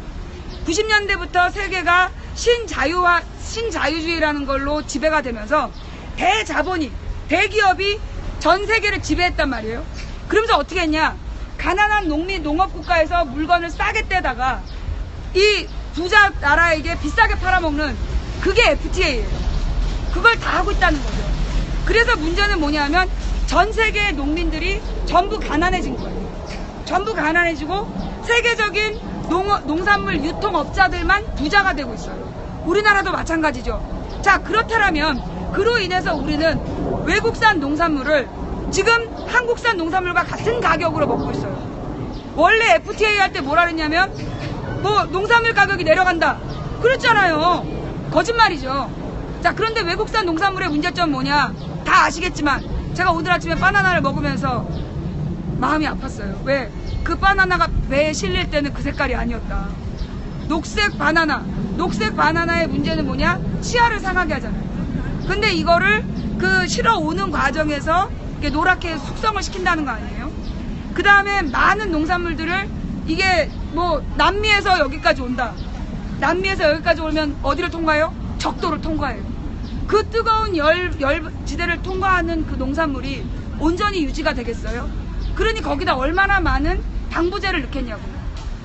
90년대부터 세계가 신자유주의라는 걸로 지배가 되면서 대자본이, 대기업이 전 세계를 지배했단 말이에요. 그러면서 어떻게 했냐? 가난한 농업국가에서 물건을 싸게 떼다가 이 부자 나라에게 비싸게 팔아먹는, 그게 FTA예요. 그걸 다 하고 있다는 거죠. 그래서 문제는 뭐냐면 전 세계의 농민들이 전부 가난해진 거예요. 전부 가난해지고 세계적인 농산물 유통업자들만 부자가 되고 있어요. 우리나라도 마찬가지죠. 자, 그렇다면 그로 인해서 우리는 외국산 농산물을 지금 한국산 농산물과 같은 가격으로 먹고 있어요. 원래 FTA 할 때 뭐라 그랬냐면 뭐 농산물 가격이 내려간다. 그랬잖아요. 거짓말이죠. 자, 그런데 외국산 농산물의 문제점은 뭐냐? 다 아시겠지만 제가 오늘 아침에 바나나를 먹으면서 마음이 아팠어요. 왜? 그 바나나가 배에 실릴 때는 그 색깔이 아니었다. 녹색 바나나의 문제는 뭐냐? 치아를 상하게 하잖아요. 근데 이거를 그 실어 오는 과정에서 이렇게 노랗게 숙성을 시킨다는 거 아니에요? 그 다음에 많은 농산물들을 이게 뭐 남미에서 여기까지 온다. 남미에서 여기까지 오면 어디를 통과해요? 적도를 통과해요. 그 뜨거운 열지대를 통과하는 그 농산물이 온전히 유지가 되겠어요? 그러니 거기다 얼마나 많은 방부제를 넣겠냐고.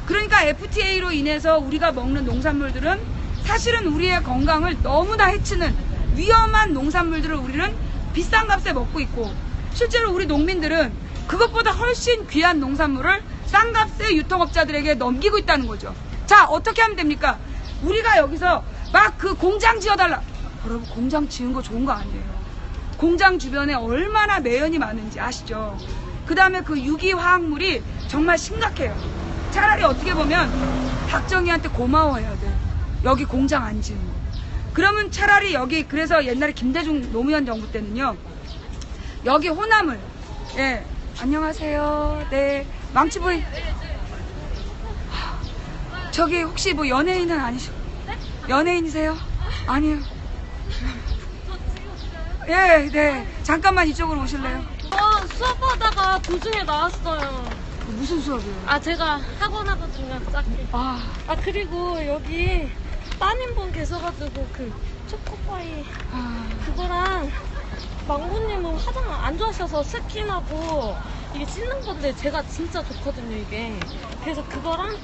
그러니까 FTA로 인해서 우리가 먹는 농산물들은 사실은 우리의 건강을 너무나 해치는 위험한 농산물들을 우리는 비싼 값에 먹고 있고, 실제로 우리 농민들은 그것보다 훨씬 귀한 농산물을 싼 값에 유통업자들에게 넘기고 있다는 거죠. 자, 어떻게 하면 됩니까? 우리가 여기서 막 그 공장 지어달라. 여러분, 공장 지은 거 좋은 거 아니에요. 공장 주변에 얼마나 매연이 많은지 아시죠? 그 다음에 그 유기화학물이 정말 심각해요. 차라리 어떻게 보면 박정희한테 고마워해야 돼. 여기 공장 안 지은 거. 그러면 차라리 여기, 그래서 옛날에 김대중 노무현 정부 때는요, 여기 호남을, 예, 안녕하세요. 네, 망치부인. 저기 혹시 뭐 연예인은 아니시고? 연예인이세요? 아니요. 예, 네. 잠깐만 이쪽으로 오실래요? 수업하다가 도중에 나왔어요. 무슨 수업이에요? 아, 제가 학원 하거든요, 짝게. 아, 그리고 여기 따님분 계셔가지고 그 초코파이 그거랑 망고님은 화장 안 좋아하셔서 스킨하고 이게 씻는 건데 제가 진짜 좋거든요, 이게. 그래서 그거랑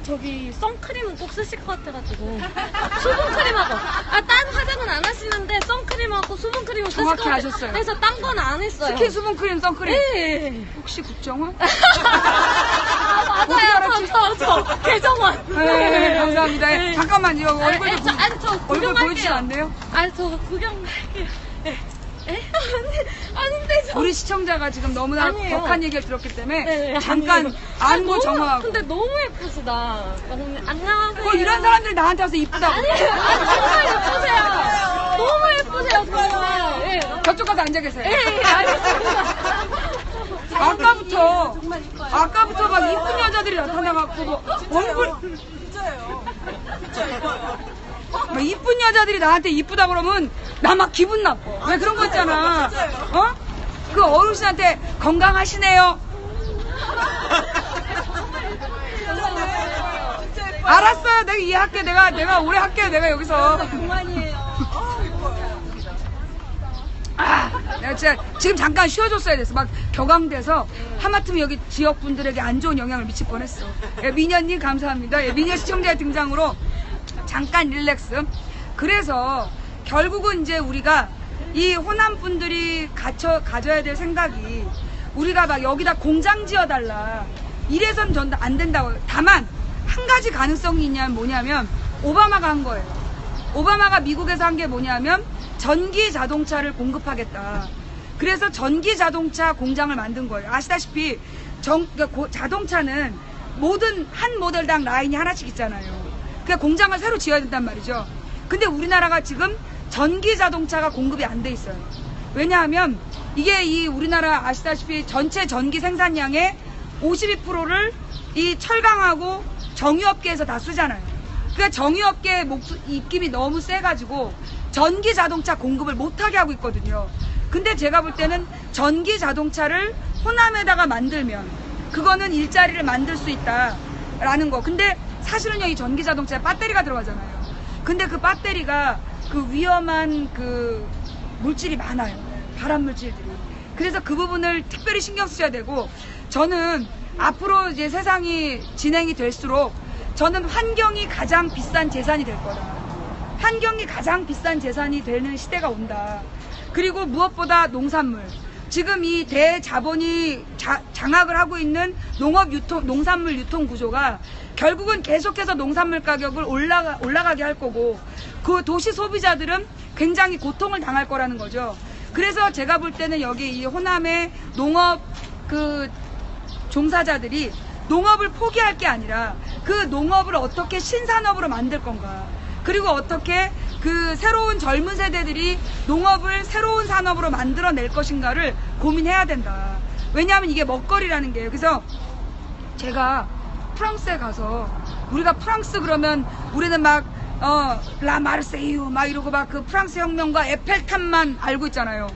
저기 선크림은 꼭 쓰실 것 같아가지고 수분크림하고 딴 화장은 안 하시는데 선크림하고 수분크림은 쓰실 것 정확히 같아요. 하셨어요. 그래서 딴 건 안 했어요. 스킨, 수분크림, 선크림. 네. 혹시 국정원? 맞아요. 저 개정원. 네, 감사합니다. 네. 잠깐만, 이거 얼굴 저 얼굴 구경 보여주시면 갈게요. 안 돼요? 저 구경 갈게요. 아닌데 저. 우리 시청자가 지금 너무나 아니에요. 격한 얘기를 들었기 때문에 네, 잠깐 아니에요. 안고 너무, 정화하고. 근데 너무 예쁘시다. 안녕하세요. 뭐 이런 사람들이 나한테 와서 이쁘다고. 아니에요. 정말 예쁘세요. 너무 예쁘세요, 정말. 예. 저쪽 가서 앉아 계세요. 예, 알겠습니다. 아까부터 막 이쁜 여자들이 나타나갖고 뭐 얼굴 막 이쁜 여자들이 나한테 이쁘다 그러면 나 막 기분 나빠. 왜 그런 거 있잖아. 어? 그 어르신한테 건강하시네요. 알았어요. 내가 이해할게. 내가 오래 할게요. 내가 여기서. 내가 진짜 지금 잠깐 쉬어줬어야 됐어. 막 격앙돼서 하마터면 여기 지역 분들에게 안 좋은 영향을 미칠 뻔했어. 예, 미녀님 감사합니다. 예, 미녀 시청자의 등장으로 잠깐 릴렉스. 그래서 결국은 이제 우리가 이 호남 분들이 가져야 될 생각이, 우리가 막 여기다 공장 지어달라 이래선 전 안 된다고. 다만 한 가지 가능성이 있냐면 뭐냐면 오바마가 한 거예요. 오바마가 미국에서 한 게 뭐냐면 전기 자동차를 공급하겠다. 그래서 전기 자동차 공장을 만든 거예요. 아시다시피 자동차는 모든 한 모델당 라인이 하나씩 있잖아요. 그러니까 공장을 새로 지어야 된단 말이죠. 근데 우리나라가 지금 전기 자동차가 공급이 안 돼 있어요. 왜냐하면 이게 이 우리나라 아시다시피 전체 전기 생산량의 52%를 이 철강하고 정유업계에서 다 쓰잖아요. 그러니까 정유업계의 입김이 너무 세가지고 전기 자동차 공급을 못하게 하고 있거든요. 근데 제가 볼 때는 전기 자동차를 호남에다가 만들면 그거는 일자리를 만들 수 있다라는 거. 근데 사실은요, 이 전기 자동차에 배터리가 들어가잖아요. 근데 그 배터리가 그 위험한 그 물질이 많아요. 발암 물질들이. 그래서 그 부분을 특별히 신경 써야 되고, 저는 앞으로 이제 세상이 진행이 될수록 저는 환경이 가장 비싼 재산이 될 거다. 환경이 가장 비싼 재산이 되는 시대가 온다. 그리고 무엇보다 농산물. 지금 이 대자본이 장악을 하고 있는 농산물 유통 구조가 결국은 계속해서 농산물 가격을 올라가게 할 거고, 그 도시 소비자들은 굉장히 고통을 당할 거라는 거죠. 그래서 제가 볼 때는 여기 이 호남의 농업 그 종사자들이 농업을 포기할 게 아니라 그 농업을 어떻게 신산업으로 만들 건가. 그리고 어떻게 그 새로운 젊은 세대들이 농업을 새로운 산업으로 만들어낼 것인가를 고민해야 된다. 왜냐하면 이게 먹거리라는 게요. 그래서 제가 프랑스에 가서 우리가 프랑스 그러면 우리는 막 라 마르세유 막 이러고 막 그 프랑스 혁명과 에펠탑만 알고 있잖아요.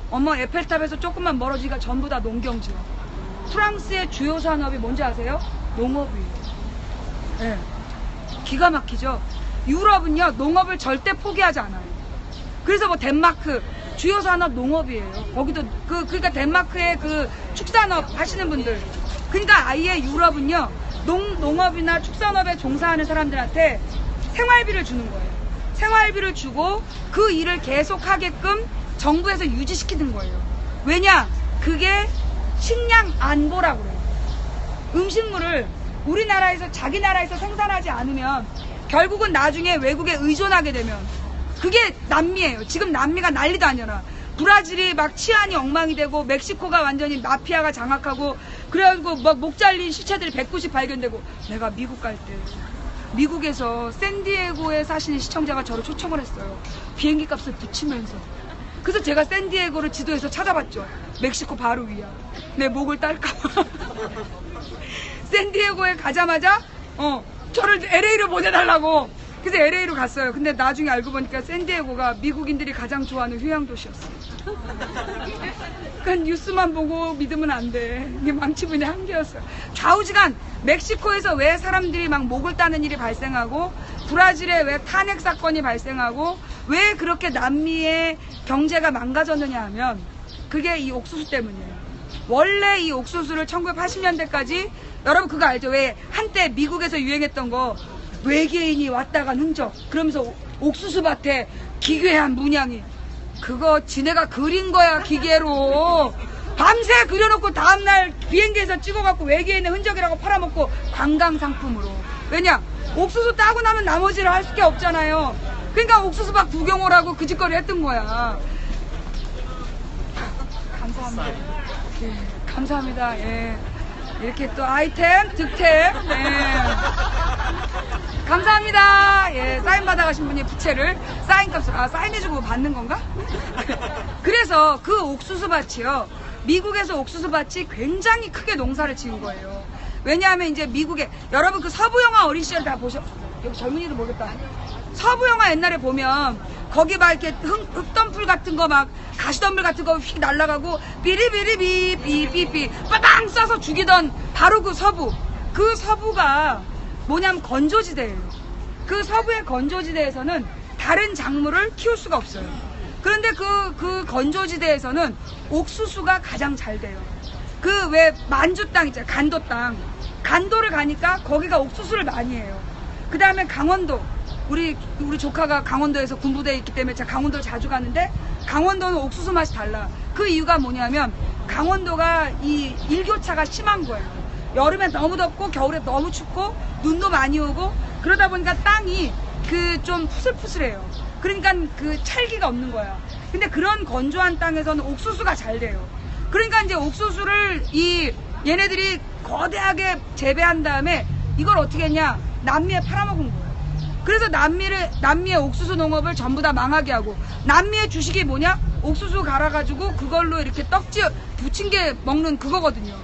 어머, 에펠탑에서 조금만 멀어지니까 전부 다 농경지요. 프랑스의 주요 산업이 뭔지 아세요? 농업이에요. 네. 기가 막히죠. 유럽은요 농업을 절대 포기하지 않아요. 그래서 뭐 덴마크 주요 산업 농업이에요. 거기도 그러니까 덴마크의 그 축산업 하시는 분들, 그러니까 아예 유럽은요 농업이나 축산업에 종사하는 사람들한테 생활비를 주는 거예요. 생활비를 주고 그 일을 계속하게끔 정부에서 유지시키는 거예요. 왜냐? 그게 식량 안보라고 그래요. 음식물을 우리나라에서 자기 나라에서 생산하지 않으면 결국은 나중에 외국에 의존하게 되면 그게 남미예요. 지금 남미가 난리도 아니라 브라질이 막 치안이 엉망이 되고 멕시코가 완전히 마피아가 장악하고 그래가지고 막 목 잘린 시체들이 190 발견되고. 내가 미국 갈 때 미국에서 샌디에고에 사시는 시청자가 저를 초청을 했어요. 비행기 값을 붙이면서. 그래서 제가 샌디에고를 지도에서 찾아봤죠. 멕시코 바로 위야. 내 목을 딸까봐. 샌디에고에 가자마자 저를 LA로 보내달라고. 그래서 LA로 갔어요. 근데 나중에 알고 보니까 샌디에고가 미국인들이 가장 좋아하는 휴양도시였어요. 그러니까 뉴스만 보고 믿으면 안 돼. 이게 망치분의 한계였어요. 좌우지간 멕시코에서 왜 사람들이 막 목을 따는 일이 발생하고 브라질에 왜 탄핵 사건이 발생하고 왜 그렇게 남미의 경제가 망가졌느냐 하면 그게 이 옥수수 때문이에요. 원래 이 옥수수를 1980년대까지 여러분 그거 알죠? 왜 한때 미국에서 유행했던 거 외계인이 왔다 간 흔적 그러면서 옥수수 밭에 기괴한 문양이 그거 지네가 그린 거야 기계로. 밤새 그려놓고 다음날 비행기에서 찍어갖고 외계인의 흔적이라고 팔아먹고 관광상품으로. 왜냐? 옥수수 따고 나면 나머지를 할 게 없잖아요. 그러니까 옥수수밭 구경 오라고 그 짓거리 했던 거야. 감사합니다. 예, 감사합니다. 예. 이렇게 또 아이템, 득템. 예. 감사합니다. 예, 사인 받아가신 분이 부채를 사인값을 사인해주고 받는 건가? 그래서 그 옥수수 밭이요. 미국에서 옥수수 밭이 굉장히 크게 농사를 지은 거예요. 왜냐하면 이제 미국에 여러분 그 서부 영화 어린 시절 다 여기 젊은이도 모르겠다. 서부 영화 옛날에 보면 거기 막 이렇게 흙덤불 같은 거 막 가시덤불 같은 거 휙 날아가고 비리비리비 삐삐삐 빠당 쏴서 죽이던 바로 그 서부. 그 서부가 뭐냐면 건조지대예요. 그 서부의 건조지대에서는 다른 작물을 키울 수가 없어요. 그런데 그 건조지대에서는 옥수수가 가장 잘 돼요. 그 왜 만주 땅 있잖아요. 간도 땅. 간도를 가니까 거기가 옥수수를 많이 해요. 그 다음에 강원도. 우리 조카가 강원도에서 군부대에 있기 때문에 제가 강원도를 자주 가는데 강원도는 옥수수 맛이 달라. 그 이유가 뭐냐면 강원도가 이 일교차가 심한 거예요. 여름에 너무 덥고 겨울에 너무 춥고 눈도 많이 오고 그러다 보니까 땅이 그 좀 푸슬푸슬해요. 그러니까 그 찰기가 없는 거야. 근데 그런 건조한 땅에서는 옥수수가 잘 돼요. 그러니까 이제 옥수수를 얘네들이 거대하게 재배한 다음에 이걸 어떻게 했냐? 남미에 팔아먹은 거예요. 그래서 남미의 옥수수 농업을 전부 다 망하게 하고 남미의 주식이 뭐냐? 옥수수 갈아가지고 그걸로 이렇게 떡지 부친 게 먹는 그거거든요.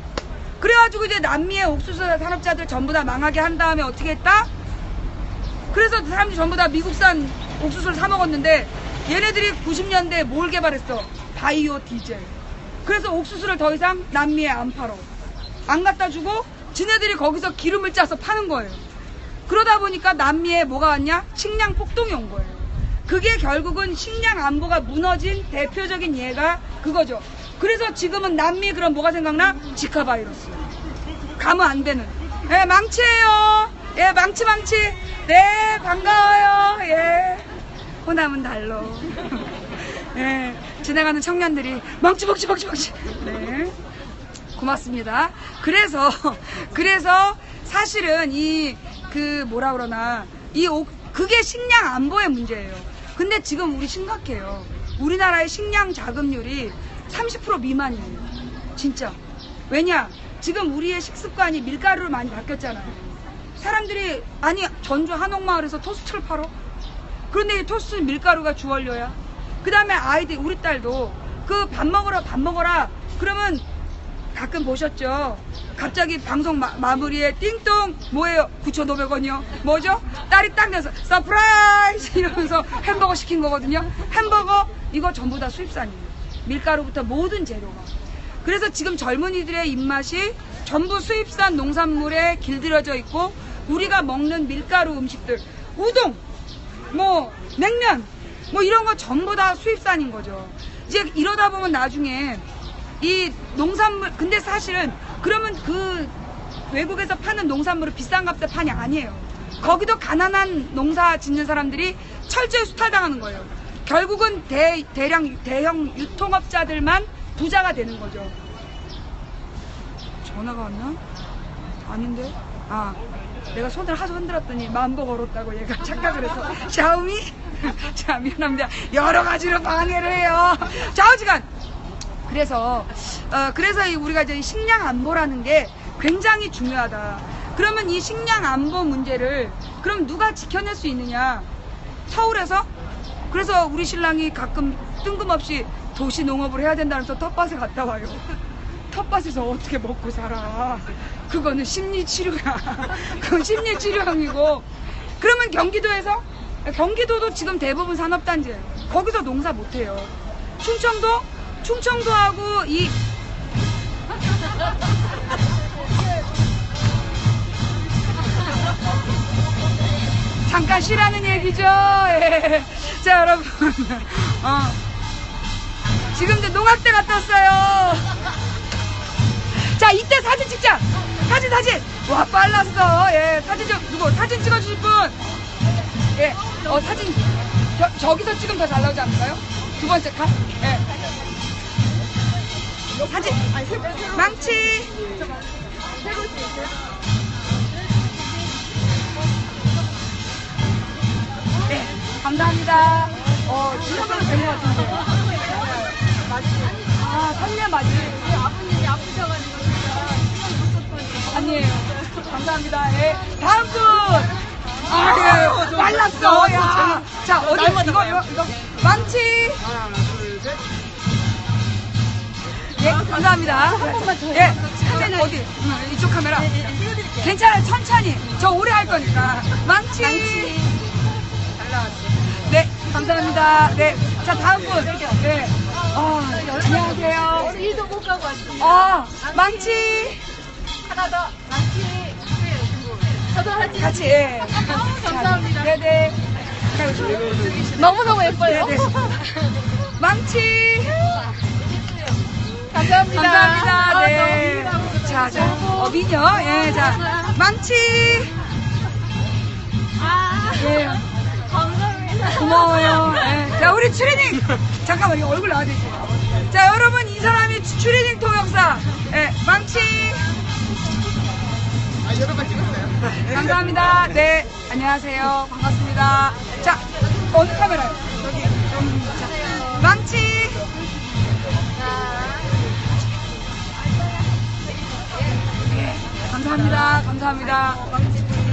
그래가지고 이제 남미의 옥수수 산업자들 전부 다 망하게 한 다음에 어떻게 했다? 그래서 사람들이 전부 다 미국산 옥수수를 사 먹었는데 얘네들이 90년대에 뭘 개발했어? 바이오 디젤. 그래서 옥수수를 더 이상 남미에 안 팔어. 안 갖다 주고 지네들이 거기서 기름을 짜서 파는 거예요. 그러다 보니까 남미에 뭐가 왔냐? 식량 폭동이 온 거예요. 그게 결국은 식량 안보가 무너진 대표적인 예가 그거죠. 그래서 지금은 남미 그럼 뭐가 생각나? 지카 바이러스. 가면 안 되는. 예, 망치예요. 예, 망치. 네, 반가워요. 예. 호남은 달러. 예, 지나가는 청년들이 망치. 네. 고맙습니다. 그래서 사실은 그게 식량 안보의 문제예요. 근데 지금 우리 심각해요. 우리나라의 식량 자급률이 30% 미만이에요. 진짜. 왜냐? 지금 우리의 식습관이 밀가루로 많이 바뀌었잖아요. 사람들이 아니 전주 한옥마을에서 토스트를 팔어? 그런데 이 토스트는 밀가루가 주원료야. 그 다음에 아이들 우리 딸도 그 밥 먹어라 그러면 가끔 보셨죠? 갑자기 방송 마무리에 띵동 뭐예요? 9,500원이요? 뭐죠? 딸이 딱 내서 서프라이즈 이러면서 햄버거 시킨 거거든요. 햄버거 이거 전부 다 수입산이에요. 밀가루부터 모든 재료가. 그래서 지금 젊은이들의 입맛이 전부 수입산 농산물에 길들여져 있고 우리가 먹는 밀가루 음식들 우동 뭐 냉면 뭐 이런 거 전부 다 수입산인 거죠. 이제 이러다 보면 나중에 이 농산물 근데 사실은 그러면 그 외국에서 파는 농산물을 비싼 값에 파냐? 아니에요. 거기도 가난한 농사 짓는 사람들이 철저히 수탈당하는 거예요. 결국은 대형 유통업자들만 부자가 되는 거죠. 전화가 왔나? 아닌데? 아, 내가 손을 하도 흔들었더니 마음도 걸었다고 얘가 착각을 해서 샤오미? 자, 미안합니다. 여러 가지로 방해를 해요. 좌우지간. 그래서 우리가 이제 식량 안보라는 게 굉장히 중요하다. 그러면 이 식량 안보 문제를 그럼 누가 지켜낼 수 있느냐? 서울에서? 그래서 우리 신랑이 가끔 뜬금없이 도시 농업을 해야 된다면서 텃밭에 갔다 와요. 텃밭에서 어떻게 먹고 살아? 그거는 심리치료야. 그건 심리치료형이고. 그러면 경기도에서? 경기도도 지금 대부분 산업단지예요. 거기서 농사 못해요. 충청도하고 이 잠깐 쉬라는 얘기죠. 예. 자 여러분 지금 이제 농학대 갔다 왔어요. 자 이때 사진 찍자. 사진 와 빨랐어. 예 사진 좀 누구 사진 찍어주실 분. 예 사진 저기서 찍으면 더 잘 나오지 않을까요? 두 번째 칸. 예 사진 망치. 네, 감사합니다. 진짜로 된것 같은데. 아, 3년 맞지? 아버님이 아프셔가지고 진짜 아니에요. 감사합니다. 예. 다음 분! 아, 예. 빨랐어. 야. 자, 어디, 이거. 망치. 하나, 둘, 셋. 예, 감사합니다. 한 번만 더. 예. 카메라 어디? 이쪽 카메라. 괜찮아요. 천천히. 저 오래 할 거니까. 망치. 잘 나왔어. 네, 감사합니다. 네. 자, 다음 분. 네. 안녕하세요. 일도 못 가고 왔습니다. 망치. 하나 더 같이 저도 하지. 같이, 예. 감사합니다. 네네. 너무너무 예뻐요. 네네. 망치. 감사합니다. 감사합니다. 네. 자, 미녀. 예, 자. 망치. 예. 감사합니다. 고마워요. 예. 자, 우리 추리닝. 잠깐만, 이거 얼굴 나와야 되지. 자, 여러분, 이 사람이 추리닝 통역사. 예, 망치. 여러 번 찍었어요. 감사합니다. 네. 안녕하세요. 반갑습니다. 자, 어느 카메라요? 여기. 자, 망치. 감사합니다. 감사합니다.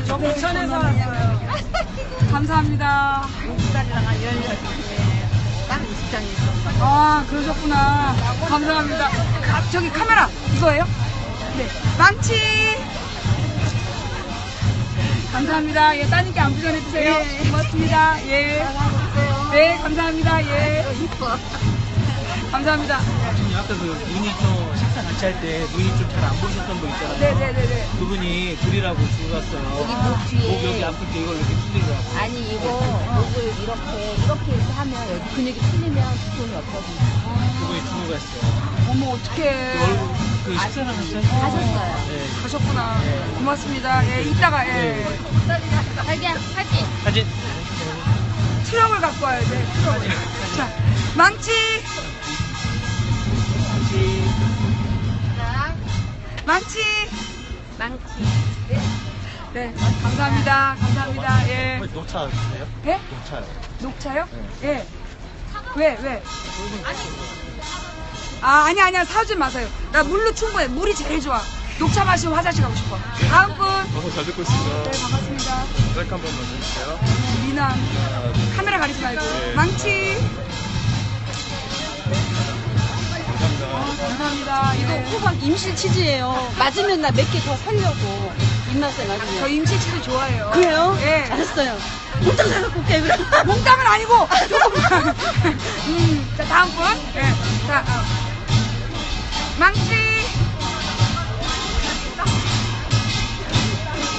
저 부천에서 왔어요. 감사합니다. 딸이랑 한 10년 딱 20장이 있었어요. 아, 그러셨구나. 감사합니다. 저기 카메라 이거예요? 네. 망치. 감사합니다. 예, 따님께 안부 전해주세요. 네. 고맙습니다. 예. 네, 감사합니다. 예. 이뻐. 감사합니다. 지금 아까 그 눈이 좀 식사 같이 할 때 눈이 좀 잘 안 보셨던 분 있잖아요. 네네네네. 그분이 불이라고 죽었어요. 여기 목 뒤에. 목 여기 아플 때 이걸 이렇게 두드리더라고요. 아니 이거 목을 이렇게 하면 여기 근육이 풀리면 두통이 없어진다. 그분이 죽어갔어요. 어머, 어떡해. 그 얼굴 그 식사를 하셨어요? 하셨어요. 네. 가셨구나. 네. 고맙습니다. 예, 이따가, 예. 네. 자기야 할게. 사진. 트럭을 갖고 와야 돼. 트럭을. 자, 망치. 망치. 망치. 네, 감사합니다. 감사합니다. 예. 녹차 주세요? 예? 녹차요. 녹차요? 네. 예. 왜? 아니야. 사오지 마세요. 나 물로 충분해. 물이 제일 좋아. 녹차 마시면 화장실 가고 싶어. 다음 분. 너무 잘 듣고 있습니다. 네, 반갑습니다. 트랙 한 번만 해주세요. 미남. 카메라 가리지 말고. 망치. 감사합니다. 감사합니다. 이거 호박 임실 치즈예요. 맞으면 나 몇 개 더 살려고. 입맛에 저 맞으면. 임시치도 좋아해요. 그래요? 예. 알았어요. 몽땅 사갖고 올게, 그럼. 몽땅은 아니고 조금만. 자 다음 분. 예. 자 망치.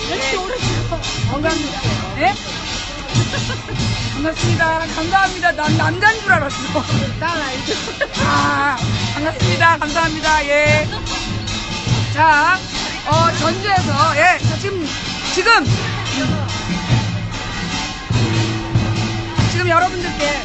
이렇게 오래 있어. 건강합니다. 예? 반갑습니다. 감사합니다. 난 남자인 줄 알았어. 아, 반갑습니다. 감사합니다. 예. 자, 전주에서, 예. 자, 지금 여러분들께